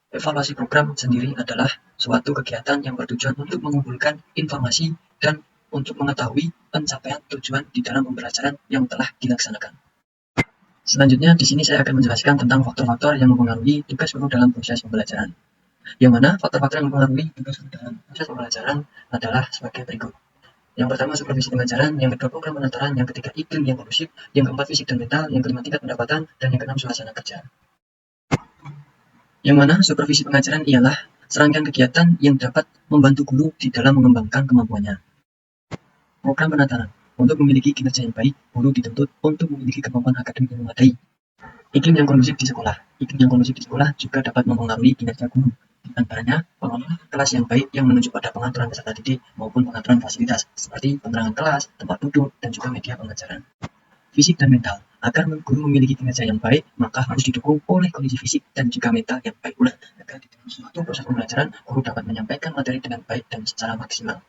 evaluasi program sendiri adalah suatu kegiatan yang bertujuan untuk mengumpulkan informasi dan untuk mengetahui pencapaian tujuan di dalam pembelajaran yang telah dilaksanakan. Selanjutnya, di sini saya akan menjelaskan tentang faktor-faktor yang mempengaruhi tugas guru dalam proses pembelajaran. Yang mana faktor-faktor yang mempengaruhi tugas guru dalam proses pembelajaran adalah sebagai berikut. Yang pertama, supervisi pengajaran, yang kedua, program penataran, yang ketiga, iklim yang kondusif, yang keempat, fisik dan mental, yang kelima, tingkat pendapatan, dan yang keenam, suasana kerja. Yang mana supervisi pengajaran ialah serangkaian kegiatan yang dapat membantu guru di dalam mengembangkan kemampuannya. Program penataran. Untuk memiliki kinerja yang baik, guru dituntut untuk memiliki kemampuan akademik yang memadai. Iklim yang kondusif di sekolah. Iklim yang kondusif di sekolah juga dapat mempengaruhi kinerja guru. Di antaranya, pengelolaan kelas yang baik yang menunjuk pada pengaturan peserta didik maupun pengaturan fasilitas seperti penerangan kelas, tempat duduk, dan juga media pengajaran. Fisik dan mental. Agar guru memiliki kinerja yang baik, maka harus didukung oleh kondisi fisik dan juga mental yang baik pula. Agar di dalam suatu proses pembelajaran, guru dapat menyampaikan materi dengan baik dan secara maksimal.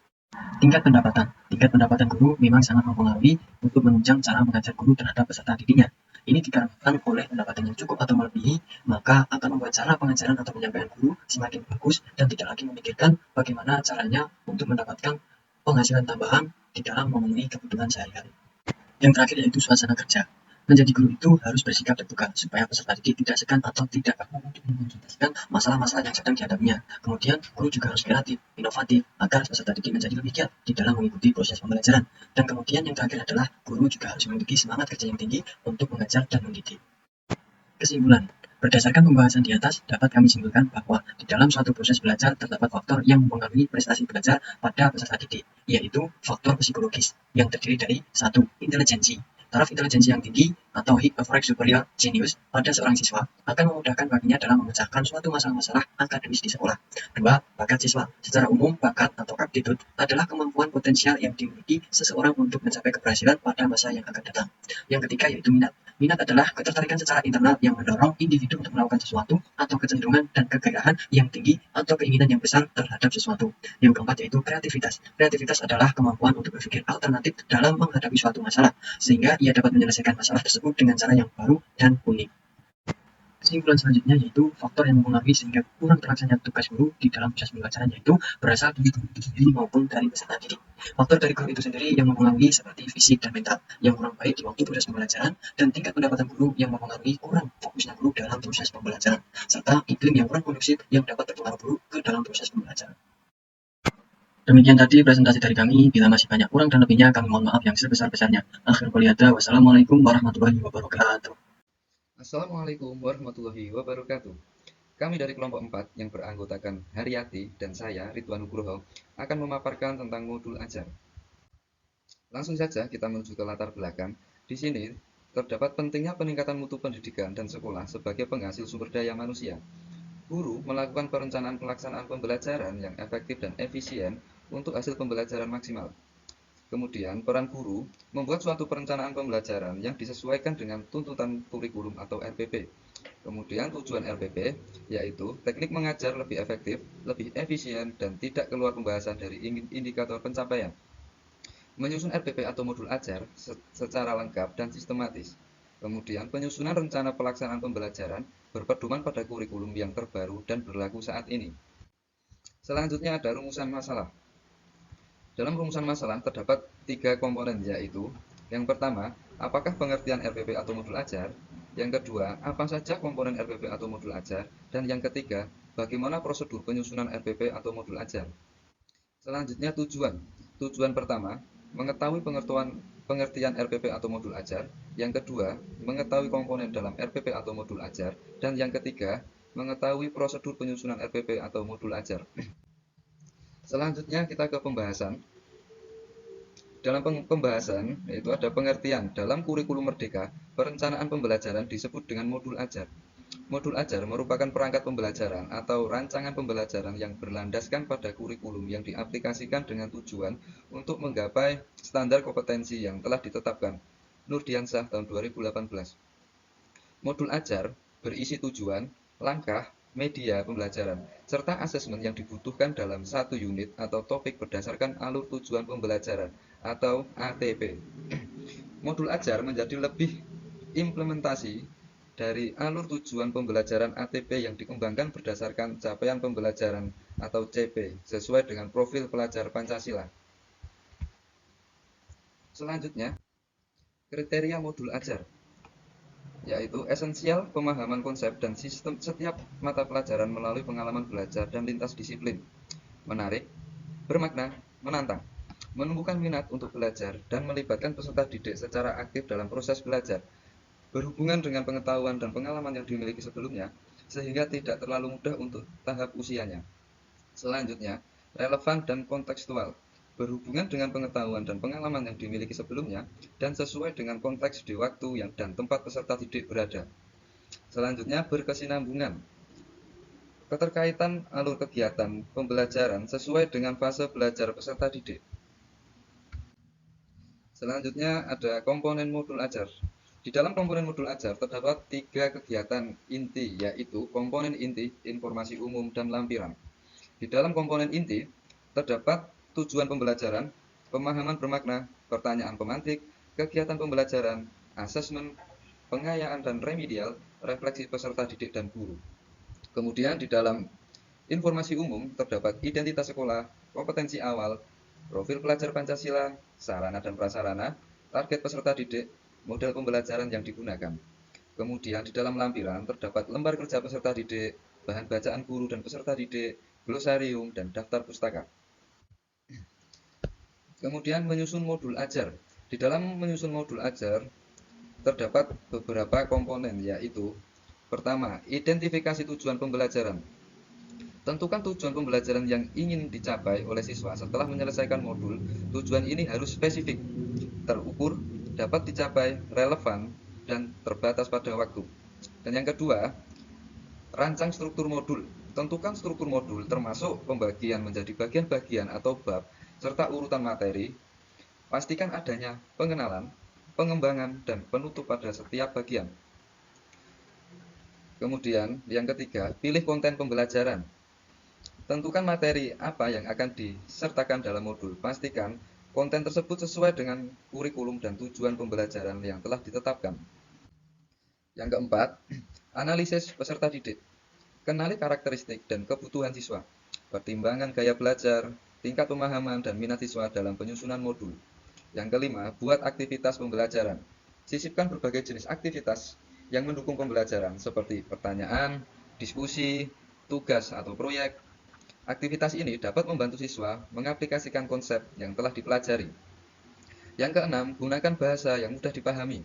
Tingkat pendapatan. Tingkat pendapatan guru memang sangat mempengaruhi untuk menunjang cara mengajar guru terhadap peserta didiknya. Ini dikarenakan oleh pendapatan yang cukup atau melebihi, maka akan membuat cara pengajaran atau penyampaian guru semakin bagus dan tidak lagi memikirkan bagaimana caranya untuk mendapatkan penghasilan tambahan di dalam memenuhi kebutuhan sehari-hari. Yang terakhir yaitu suasana kerja. Menjadi guru itu harus bersikap terbuka supaya peserta didik tidak segan atau tidak kaku untuk mengonsultasikan masalah-masalah yang sedang dihadapinya. Kemudian, guru juga harus kreatif, inovatif, agar peserta didik menjadi lebih giat di dalam mengikuti proses pembelajaran. Dan kemudian yang terakhir adalah guru juga harus memiliki semangat kerja yang tinggi untuk mengajar dan mendidik. Kesimpulan. Berdasarkan pembahasan di atas, dapat kami simpulkan bahwa di dalam suatu proses belajar terdapat faktor yang mempengaruhi prestasi belajar pada peserta didik, yaitu faktor psikologis yang terdiri dari 1. Intelijensi. Taraf intelijensi yang tinggi atau high average superior genius pada seorang siswa akan memudahkan baginya dalam memecahkan suatu masalah-masalah akademis di sekolah. 2. Bakat siswa. Secara umum, bakat atau aptitude adalah kemampuan potensial yang dimiliki seseorang untuk mencapai keberhasilan pada masa yang akan datang. Yang ketiga yaitu minat. Minat adalah ketertarikan secara internal yang mendorong individu untuk melakukan sesuatu atau kecenderungan dan kegairahan yang tinggi atau keinginan yang besar terhadap sesuatu. Yang keempat yaitu kreativitas. Kreativitas adalah kemampuan untuk berpikir alternatif dalam menghadapi suatu masalah, sehingga ia dapat menyelesaikan masalah tersebut dengan cara yang baru dan unik. Kesimpulan selanjutnya yaitu faktor yang mempengaruhi sehingga kurang terlaksananya tugas guru di dalam proses pembelajaran yaitu berasal dari guru itu sendiri maupun dari peserta didik. Faktor dari guru itu sendiri yang mempengaruhi seperti fisik dan mental yang kurang baik di waktu proses pembelajaran, dan tingkat pendapatan guru yang mempengaruhi kurang fokusnya guru dalam proses pembelajaran, serta iklim yang kurang kondusif yang dapat berpengaruh buruk ke dalam proses pembelajaran. Demikian tadi presentasi dari kami. Bila masih banyak kurang dan lebihnya, kami mohon maaf yang sebesar-besarnya. Akhir qouli hadza, wassalamualaikum warahmatullahi wabarakatuh. Assalamualaikum warahmatullahi wabarakatuh. Kami dari kelompok 4 yang beranggotakan Haryati dan saya, Ridwan Nugroho, akan memaparkan tentang modul ajar. Langsung saja kita menuju ke latar belakang. Di sini terdapat pentingnya peningkatan mutu pendidikan dan sekolah sebagai penghasil sumber daya manusia. Guru melakukan perencanaan pelaksanaan pembelajaran yang efektif dan efisien untuk hasil pembelajaran maksimal. Kemudian, peran guru membuat suatu perencanaan pembelajaran yang disesuaikan dengan tuntutan kurikulum atau RPP. Kemudian, tujuan RPP yaitu teknik mengajar lebih efektif, lebih efisien, dan tidak keluar pembahasan dari indikator pencapaian. Menyusun RPP atau modul ajar secara lengkap dan sistematis. Kemudian, penyusunan rencana pelaksanaan pembelajaran berpedoman pada kurikulum yang terbaru dan berlaku saat ini. Selanjutnya ada rumusan masalah. Dalam rumusan masalah terdapat 3 komponen, yaitu yang pertama, apakah pengertian RPP atau modul ajar? Yang kedua, apa saja komponen RPP atau modul ajar? Dan yang ketiga, bagaimana prosedur penyusunan RPP atau modul ajar? Selanjutnya tujuan. Tujuan pertama, mengetahui pengertian RPP atau modul ajar. Yang kedua, mengetahui komponen dalam RPP atau modul ajar. Dan yang ketiga, mengetahui prosedur penyusunan RPP atau modul ajar. Selanjutnya kita ke pembahasan. Dalam pembahasan, yaitu ada pengertian. Dalam kurikulum merdeka, perencanaan pembelajaran disebut dengan modul ajar. Modul ajar merupakan perangkat pembelajaran atau rancangan pembelajaran yang berlandaskan pada kurikulum yang diaplikasikan dengan tujuan untuk menggapai standar kompetensi yang telah ditetapkan. Nurdiansyah tahun 2018. Modul ajar berisi tujuan, langkah, media pembelajaran, serta asesmen yang dibutuhkan dalam satu unit atau topik berdasarkan alur tujuan pembelajaran atau ATP. Modul ajar menjadi lebih implementasi dari alur tujuan pembelajaran ATP yang dikembangkan berdasarkan capaian pembelajaran atau CP sesuai dengan profil pelajar Pancasila. Selanjutnya, kriteria modul ajar, yaitu esensial pemahaman konsep dan sistem setiap mata pelajaran melalui pengalaman belajar dan lintas disiplin. Menarik, bermakna, menantang, menumbuhkan minat untuk belajar dan melibatkan peserta didik secara aktif dalam proses belajar, berhubungan dengan pengetahuan dan pengalaman yang dimiliki sebelumnya, sehingga tidak terlalu mudah untuk tahap usianya. Selanjutnya, relevan dan kontekstual, berhubungan dengan pengetahuan dan pengalaman yang dimiliki sebelumnya dan sesuai dengan konteks di waktu dan tempat peserta didik berada. Selanjutnya, berkesinambungan, keterkaitan alur kegiatan pembelajaran sesuai dengan fase belajar peserta didik. Selanjutnya ada komponen modul ajar. Di dalam komponen modul ajar terdapat 3 kegiatan inti, yaitu komponen inti, informasi umum, dan lampiran. Di dalam komponen inti terdapat tujuan pembelajaran, pemahaman bermakna, pertanyaan pemantik, kegiatan pembelajaran, asesmen, pengayaan dan remedial, refleksi peserta didik dan guru. Kemudian di dalam informasi umum terdapat identitas sekolah, kompetensi awal, profil pelajar Pancasila, sarana dan prasarana, target peserta didik, model pembelajaran yang digunakan. Kemudian di dalam lampiran terdapat lembar kerja peserta didik, bahan bacaan guru dan peserta didik, glosarium, dan daftar pustaka. Kemudian menyusun modul ajar. Di dalam menyusun modul ajar terdapat beberapa komponen, yaitu pertama, identifikasi tujuan pembelajaran. Tentukan tujuan pembelajaran yang ingin dicapai oleh siswa setelah menyelesaikan modul. Tujuan ini harus spesifik, terukur, dapat dicapai, relevan, dan terbatas pada waktu. Dan yang kedua, rancang struktur modul. Tentukan struktur modul termasuk pembagian menjadi bagian-bagian atau bab, serta urutan materi. Pastikan adanya pengenalan, pengembangan, dan penutup pada setiap bagian. Kemudian, yang ketiga, pilih konten pembelajaran. Tentukan materi apa yang akan disertakan dalam modul. Pastikan konten tersebut sesuai dengan kurikulum dan tujuan pembelajaran yang telah ditetapkan. Yang keempat, analisis peserta didik. Kenali karakteristik dan kebutuhan siswa. Pertimbangan gaya belajar, tingkat pemahaman dan minat siswa dalam penyusunan modul. Yang kelima, buat aktivitas pembelajaran. Sisipkan berbagai jenis aktivitas yang mendukung pembelajaran seperti pertanyaan, diskusi, tugas atau proyek, Aktivitas ini dapat membantu siswa mengaplikasikan konsep yang telah dipelajari. Yang keenam, gunakan bahasa yang mudah dipahami.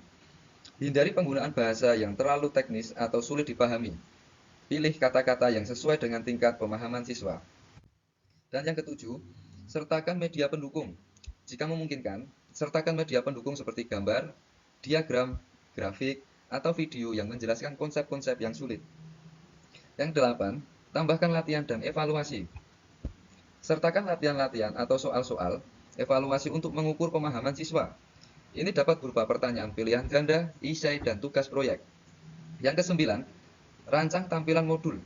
Hindari penggunaan bahasa yang terlalu teknis atau sulit dipahami. Pilih kata-kata yang sesuai dengan tingkat pemahaman siswa. Dan yang ketujuh, sertakan media pendukung. Jika memungkinkan, sertakan media pendukung seperti gambar, diagram, grafik, atau video yang menjelaskan konsep-konsep yang sulit. Yang delapan, tambahkan latihan dan evaluasi. Sertakan latihan-latihan atau soal-soal evaluasi untuk mengukur pemahaman siswa. Ini dapat berupa pertanyaan pilihan ganda, esai, dan tugas proyek. Yang kesembilan, rancang tampilan modul.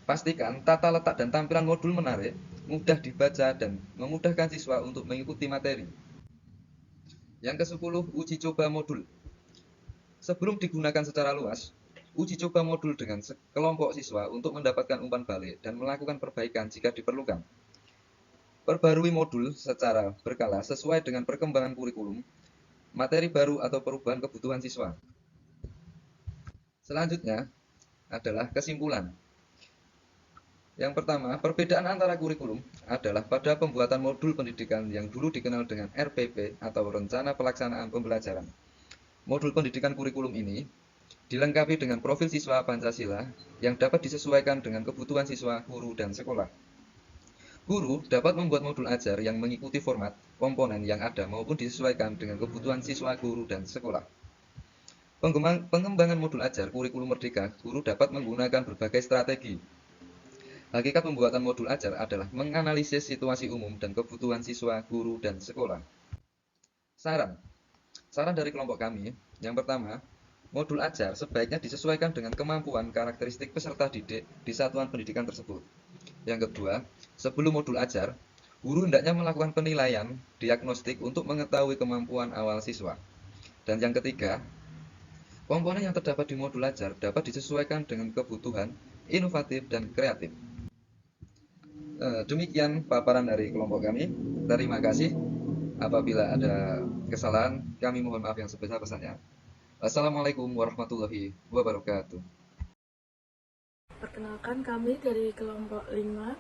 Pastikan tata letak dan tampilan modul menarik, mudah dibaca, dan memudahkan siswa untuk mengikuti materi. Yang kesepuluh, uji coba modul. Sebelum digunakan secara luas, uji coba modul dengan kelompok siswa untuk mendapatkan umpan balik dan melakukan perbaikan jika diperlukan. Perbarui modul secara berkala sesuai dengan perkembangan kurikulum, materi baru atau perubahan kebutuhan siswa. Selanjutnya adalah kesimpulan. Yang pertama, perbedaan antara kurikulum adalah pada pembuatan modul pendidikan yang dulu dikenal dengan RPP atau Rencana Pelaksanaan Pembelajaran. Modul pendidikan kurikulum ini dilengkapi dengan profil siswa Pancasila yang dapat disesuaikan dengan kebutuhan siswa, guru, dan sekolah. Guru dapat membuat modul ajar yang mengikuti format, komponen yang ada maupun disesuaikan dengan kebutuhan siswa, guru, dan sekolah. Pengembangan modul ajar kurikulum merdeka, guru dapat menggunakan berbagai strategi. Hakikat pembuatan modul ajar adalah menganalisis situasi umum dan kebutuhan siswa, guru, dan sekolah. Saran dari kelompok kami, yang pertama, modul ajar sebaiknya disesuaikan dengan kemampuan karakteristik peserta didik di satuan pendidikan tersebut. Yang kedua, sebelum modul ajar, guru hendaknya melakukan penilaian diagnostik untuk mengetahui kemampuan awal siswa. Dan yang ketiga, komponen yang terdapat di modul ajar dapat disesuaikan dengan kebutuhan, inovatif, dan kreatif. Demikian paparan dari kelompok kami. Terima kasih. Apabila ada kesalahan, kami mohon maaf yang sebesar-besarnya. Assalamualaikum warahmatullahi wabarakatuh. Perkenalkan, kami dari kelompok 5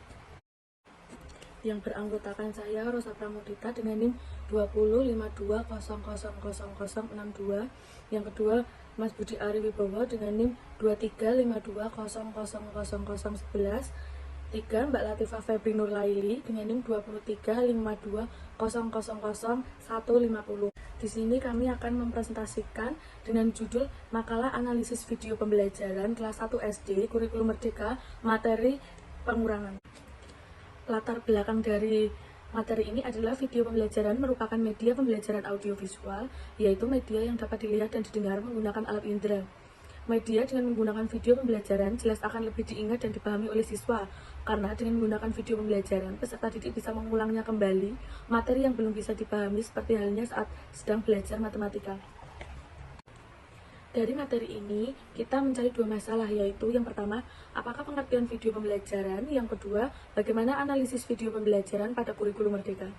yang beranggotakan saya Rosa Pramudita dengan NIM 2052000062. Yang kedua, Mas Budi Ari Wibowo dengan NIM 2352000011. 3. Mbak Latifah Febri Nur Laili dengan NIM 235200000150. Di sini kami akan mempresentasikan dengan judul Makalah Analisis Video Pembelajaran Kelas 1 SD Kurikulum Merdeka Materi Pengurangan. Latar belakang dari materi ini adalah video pembelajaran merupakan media pembelajaran audiovisual, yaitu media yang dapat dilihat dan didengar menggunakan alat indera. Media dengan menggunakan video pembelajaran jelas akan lebih diingat dan dipahami oleh siswa, karena dengan menggunakan video pembelajaran, peserta didik bisa mengulangnya kembali materi yang belum bisa dipahami seperti halnya saat sedang belajar matematika. Dari materi ini, kita mencari dua masalah, yaitu yang pertama, apakah pengertian video pembelajaran? Yang kedua, bagaimana analisis video pembelajaran pada kurikulum merdeka?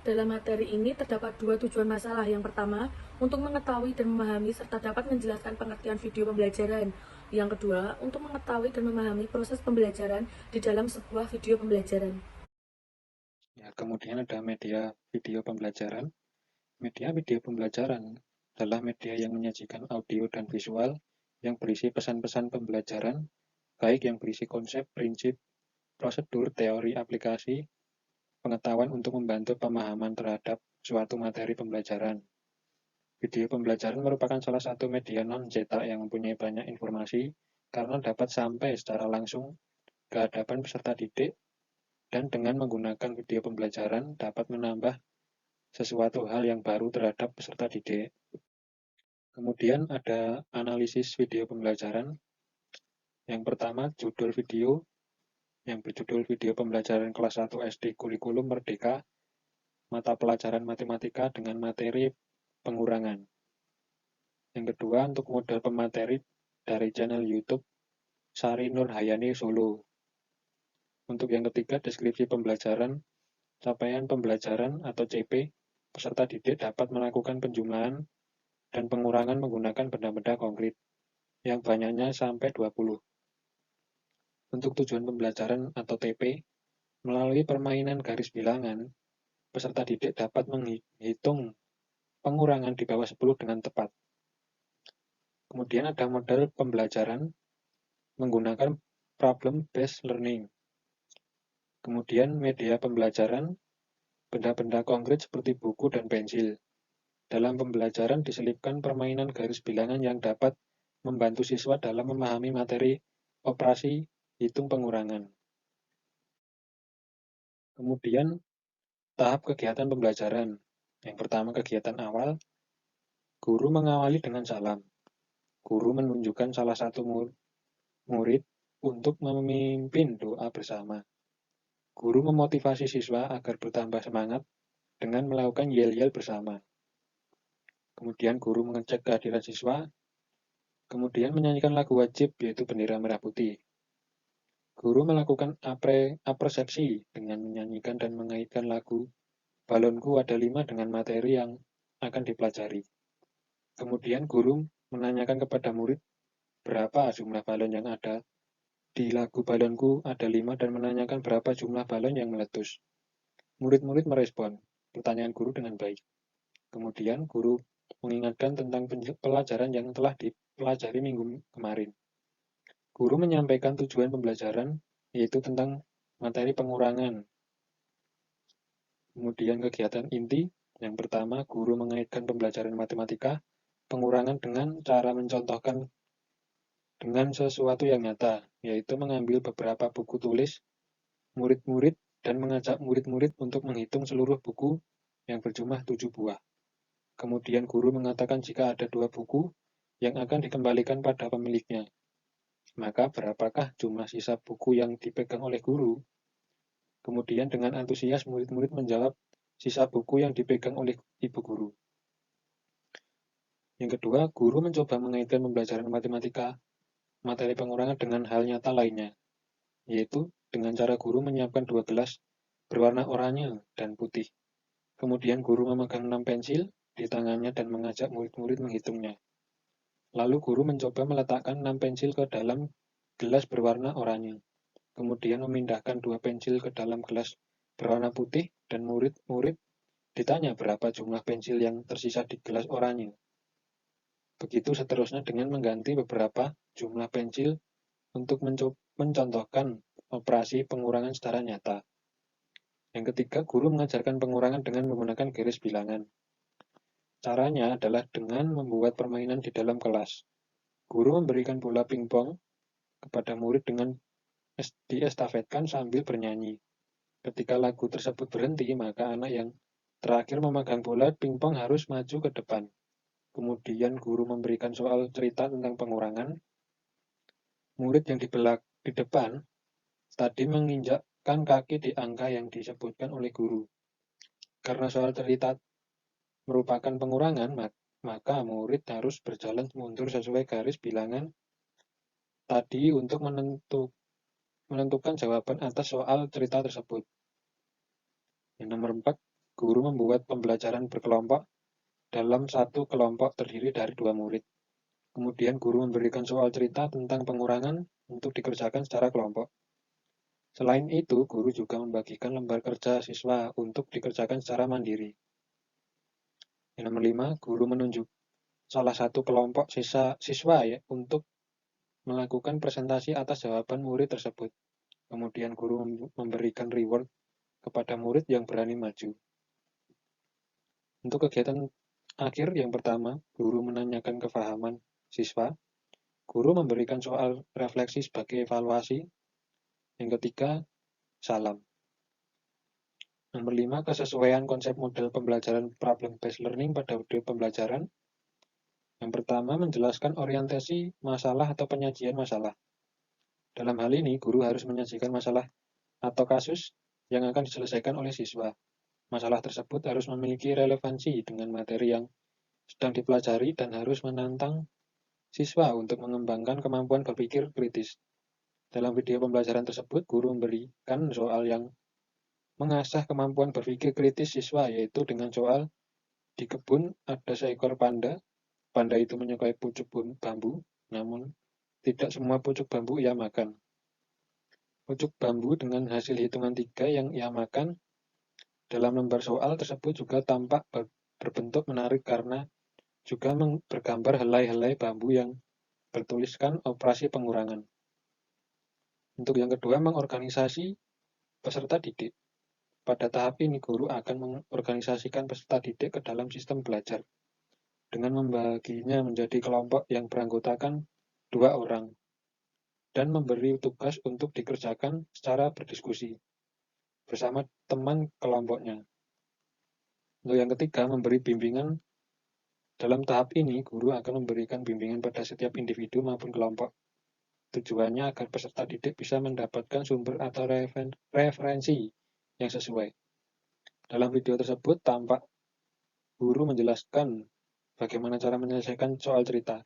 Dalam materi ini terdapat dua tujuan masalah. Yang pertama, untuk mengetahui dan memahami serta dapat menjelaskan pengertian video pembelajaran. Yang kedua, untuk mengetahui dan memahami proses pembelajaran di dalam sebuah video pembelajaran. Ya, kemudian ada media video pembelajaran. Media video pembelajaran adalah media yang menyajikan audio dan visual yang berisi pesan-pesan pembelajaran, baik yang berisi konsep, prinsip, prosedur, teori, aplikasi, pengetahuan untuk membantu pemahaman terhadap suatu materi pembelajaran. Video pembelajaran merupakan salah satu media non-cetak yang mempunyai banyak informasi karena dapat sampai secara langsung ke hadapan peserta didik, dan dengan menggunakan video pembelajaran dapat menambah sesuatu hal yang baru terhadap peserta didik. Kemudian ada analisis video pembelajaran. Yang pertama, judul video yang berjudul Video Pembelajaran Kelas 1 SD Kurikulum Merdeka Mata Pelajaran Matematika dengan Materi Pengurangan. Yang kedua, untuk model pemateri dari channel YouTube Sari Nur Hayani Solo. Untuk yang ketiga, deskripsi pembelajaran, capaian pembelajaran atau CP, peserta didik dapat melakukan penjumlahan dan pengurangan menggunakan benda-benda konkret, yang banyaknya sampai 20. Untuk tujuan pembelajaran atau TP, melalui permainan garis bilangan, peserta didik dapat menghitung pengurangan di bawah 10 dengan tepat. Kemudian ada model pembelajaran menggunakan problem-based learning. Kemudian media pembelajaran, benda-benda konkret seperti buku dan pensil. Dalam pembelajaran diselipkan permainan garis bilangan yang dapat membantu siswa dalam memahami materi operasi hitung pengurangan. Kemudian tahap kegiatan pembelajaran. Yang pertama kegiatan awal, guru mengawali dengan salam. Guru menunjukkan salah satu murid untuk memimpin doa bersama. Guru memotivasi siswa agar bertambah semangat dengan melakukan yel-yel bersama. Kemudian guru mengecek kehadiran siswa, kemudian menyanyikan lagu wajib yaitu Bendera Merah Putih. Guru melakukan apresiasi dengan menyanyikan dan mengaitkan lagu Balonku Ada 5 dengan materi yang akan dipelajari. Kemudian guru menanyakan kepada murid berapa jumlah balon yang ada di lagu Balonku Ada 5 dan menanyakan berapa jumlah balon yang meletus. Murid-murid merespon pertanyaan guru dengan baik. Kemudian guru mengingatkan tentang pelajaran yang telah dipelajari minggu kemarin. Guru menyampaikan tujuan pembelajaran, yaitu tentang materi pengurangan. Kemudian kegiatan inti, yang pertama guru mengaitkan pembelajaran matematika, pengurangan dengan cara mencontohkan dengan sesuatu yang nyata, yaitu mengambil beberapa buku tulis murid-murid dan mengajak murid-murid untuk menghitung seluruh buku yang berjumlah 7 buah. Kemudian guru mengatakan jika ada 2 buku yang akan dikembalikan pada pemiliknya. Maka berapakah jumlah sisa buku yang dipegang oleh guru? Kemudian dengan antusias murid-murid menjawab sisa buku yang dipegang oleh ibu guru. Yang kedua, guru mencoba mengaitkan pembelajaran matematika, materi pengurangan dengan hal nyata lainnya, yaitu dengan cara guru menyiapkan 2 gelas berwarna oranye dan putih. Kemudian guru memegang 6 pensil di tangannya dan mengajak murid-murid menghitungnya. Lalu guru mencoba meletakkan 6 pensil ke dalam gelas berwarna oranye. Kemudian memindahkan 2 pensil ke dalam gelas berwarna putih dan murid-murid ditanya berapa jumlah pensil yang tersisa di gelas oranye. Begitu seterusnya dengan mengganti beberapa jumlah pensil untuk mencontohkan operasi pengurangan secara nyata. Yang ketiga, guru mengajarkan pengurangan dengan menggunakan garis bilangan. Caranya adalah dengan membuat permainan di dalam kelas. Guru memberikan bola pingpong kepada murid dengan diestafetkan sambil bernyanyi. Ketika lagu tersebut berhenti, maka anak yang terakhir memegang bola pingpong harus maju ke depan. Kemudian guru memberikan soal cerita tentang pengurangan. Murid yang di depan tadi menginjakkan kaki di angka yang disebutkan oleh guru. Karena soal cerita merupakan pengurangan, maka murid harus berjalan mundur sesuai garis bilangan tadi untuk menentukan jawaban atas soal cerita tersebut. Yang nomor 4, guru membuat pembelajaran berkelompok dalam satu kelompok terdiri dari 2 murid. Kemudian guru memberikan soal cerita tentang pengurangan untuk dikerjakan secara kelompok. Selain itu, guru juga membagikan lembar kerja siswa untuk dikerjakan secara mandiri. Yang nomor 5, guru menunjuk salah satu kelompok siswa untuk melakukan presentasi atas jawaban murid tersebut. Kemudian guru memberikan reward kepada murid yang berani maju. Untuk kegiatan akhir yang pertama, guru menanyakan kefahaman siswa. Guru memberikan soal refleksi sebagai evaluasi. Yang ketiga, salam. Nomor 5, kesesuaian konsep model pembelajaran problem-based learning pada video pembelajaran. Yang pertama, menjelaskan orientasi masalah atau penyajian masalah. Dalam hal ini, guru harus menyajikan masalah atau kasus yang akan diselesaikan oleh siswa. Masalah tersebut harus memiliki relevansi dengan materi yang sedang dipelajari dan harus menantang siswa untuk mengembangkan kemampuan berpikir kritis. Dalam video pembelajaran tersebut, guru memberikan soal yang mengasah kemampuan berpikir kritis siswa, yaitu dengan soal di kebun ada seekor panda. Panda itu menyukai pucuk bambu, namun tidak semua pucuk bambu ia makan. Pucuk bambu dengan hasil hitungan 3 yang ia makan dalam lembar soal tersebut juga tampak berbentuk menarik karena juga bergambar helai-helai bambu yang bertuliskan operasi pengurangan. Untuk yang kedua, mengorganisasi peserta didik. Pada tahap ini, guru akan mengorganisasikan peserta didik ke dalam sistem belajar dengan membaginya menjadi kelompok yang beranggotakan 2 orang dan memberi tugas untuk dikerjakan secara berdiskusi bersama teman kelompoknya. Untuk yang ketiga, memberi bimbingan. Dalam tahap ini, guru akan memberikan bimbingan pada setiap individu maupun kelompok. Tujuannya agar peserta didik bisa mendapatkan sumber atau referensi yang sesuai. Dalam video tersebut, tampak guru menjelaskan bagaimana cara menyelesaikan soal cerita.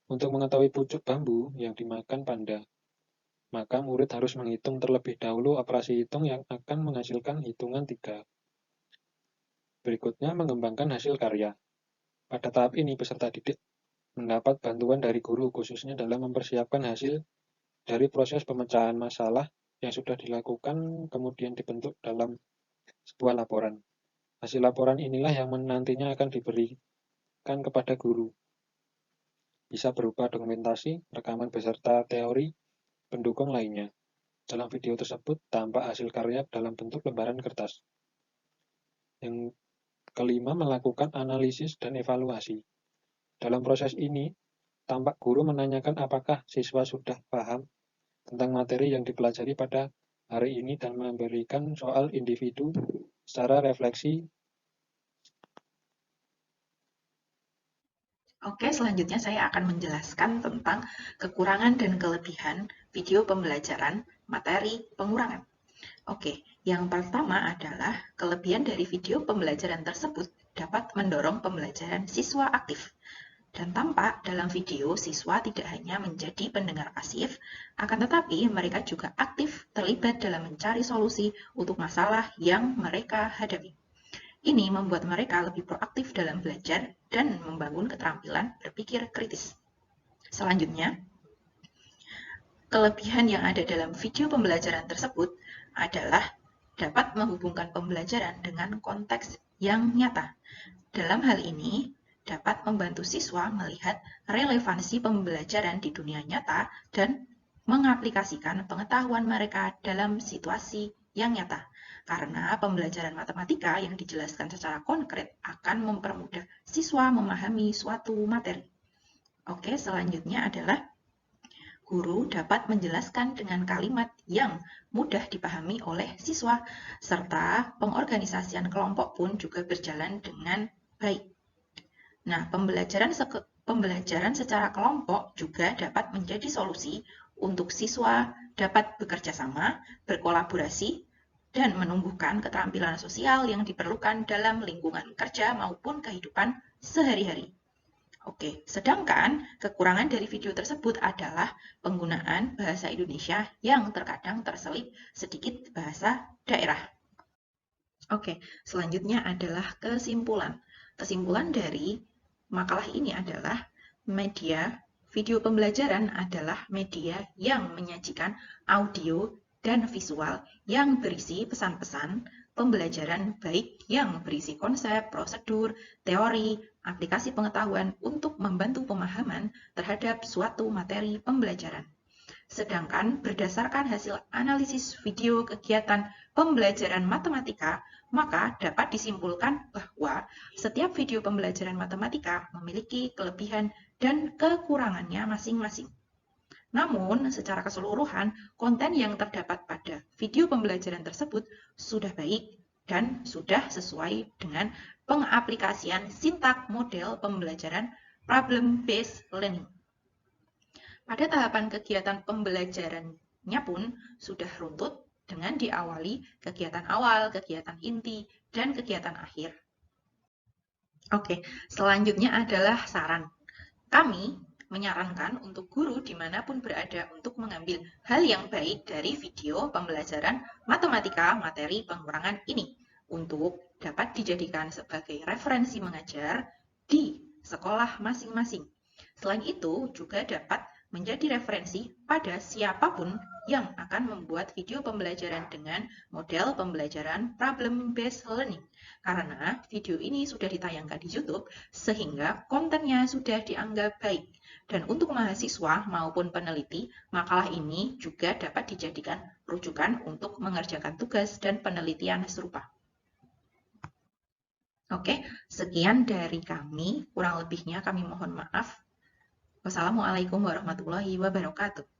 Untuk mengetahui pucuk bambu yang dimakan panda, maka murid harus menghitung terlebih dahulu operasi hitung yang akan menghasilkan hitungan 3. Berikutnya, mengembangkan hasil karya. Pada tahap ini, peserta didik mendapat bantuan dari guru, khususnya dalam mempersiapkan hasil dari proses pemecahan masalah yang sudah dilakukan kemudian dibentuk dalam sebuah laporan. Hasil laporan inilah yang nantinya akan diberikan kepada guru. Bisa berupa dokumentasi, rekaman beserta teori, pendukung lainnya. Dalam video tersebut tampak hasil karya dalam bentuk lembaran kertas. Yang kelima, melakukan analisis dan evaluasi. Dalam proses ini, tampak guru menanyakan apakah siswa sudah paham tentang materi yang dipelajari pada hari ini dan memberikan soal individu secara refleksi. Oke, selanjutnya saya akan menjelaskan tentang kekurangan dan kelebihan video pembelajaran materi pengurangan. Oke, yang pertama adalah kelebihan dari video pembelajaran tersebut dapat mendorong pembelajaran siswa aktif. Dan tampak dalam video, siswa tidak hanya menjadi pendengar pasif, akan tetapi mereka juga aktif terlibat dalam mencari solusi untuk masalah yang mereka hadapi. Ini membuat mereka lebih proaktif dalam belajar dan membangun keterampilan berpikir kritis. Selanjutnya, kelebihan yang ada dalam video pembelajaran tersebut adalah dapat menghubungkan pembelajaran dengan konteks yang nyata. Dalam hal ini, dapat membantu siswa melihat relevansi pembelajaran di dunia nyata dan mengaplikasikan pengetahuan mereka dalam situasi yang nyata. Karena pembelajaran matematika yang dijelaskan secara konkret akan mempermudah siswa memahami suatu materi. Oke, selanjutnya adalah guru dapat menjelaskan dengan kalimat yang mudah dipahami oleh siswa, serta pengorganisasian kelompok pun juga berjalan dengan baik. Nah, pembelajaran secara kelompok juga dapat menjadi solusi untuk siswa dapat bekerja sama, berkolaborasi, dan menumbuhkan keterampilan sosial yang diperlukan dalam lingkungan kerja maupun kehidupan sehari-hari. Oke, sedangkan kekurangan dari video tersebut adalah penggunaan bahasa Indonesia yang terkadang terselip sedikit bahasa daerah. Oke, selanjutnya adalah kesimpulan. Kesimpulan dari makalah ini adalah video pembelajaran adalah media yang menyajikan audio dan visual yang berisi pesan-pesan pembelajaran baik yang berisi konsep, prosedur, teori, aplikasi pengetahuan untuk membantu pemahaman terhadap suatu materi pembelajaran. Sedangkan berdasarkan hasil analisis video kegiatan pembelajaran matematika, maka dapat disimpulkan bahwa setiap video pembelajaran matematika memiliki kelebihan dan kekurangannya masing-masing. Namun, secara keseluruhan, konten yang terdapat pada video pembelajaran tersebut sudah baik dan sudah sesuai dengan pengaplikasian sintak model pembelajaran problem-based learning. Pada tahapan kegiatan pembelajarannya pun sudah runtut dengan diawali kegiatan awal, kegiatan inti, dan kegiatan akhir. Oke, selanjutnya adalah saran. Kami menyarankan untuk guru dimanapun berada untuk mengambil hal yang baik dari video pembelajaran matematika materi pengurangan ini untuk dapat dijadikan sebagai referensi mengajar di sekolah masing-masing. Selain itu, juga dapat menjadi referensi pada siapapun yang akan membuat video pembelajaran dengan model pembelajaran problem-based learning. Karena video ini sudah ditayangkan di YouTube, sehingga kontennya sudah dianggap baik. Dan untuk mahasiswa maupun peneliti, makalah ini juga dapat dijadikan rujukan untuk mengerjakan tugas dan penelitian serupa. Oke, sekian dari kami. Kurang lebihnya kami mohon maaf. Wassalamualaikum warahmatullahi wabarakatuh.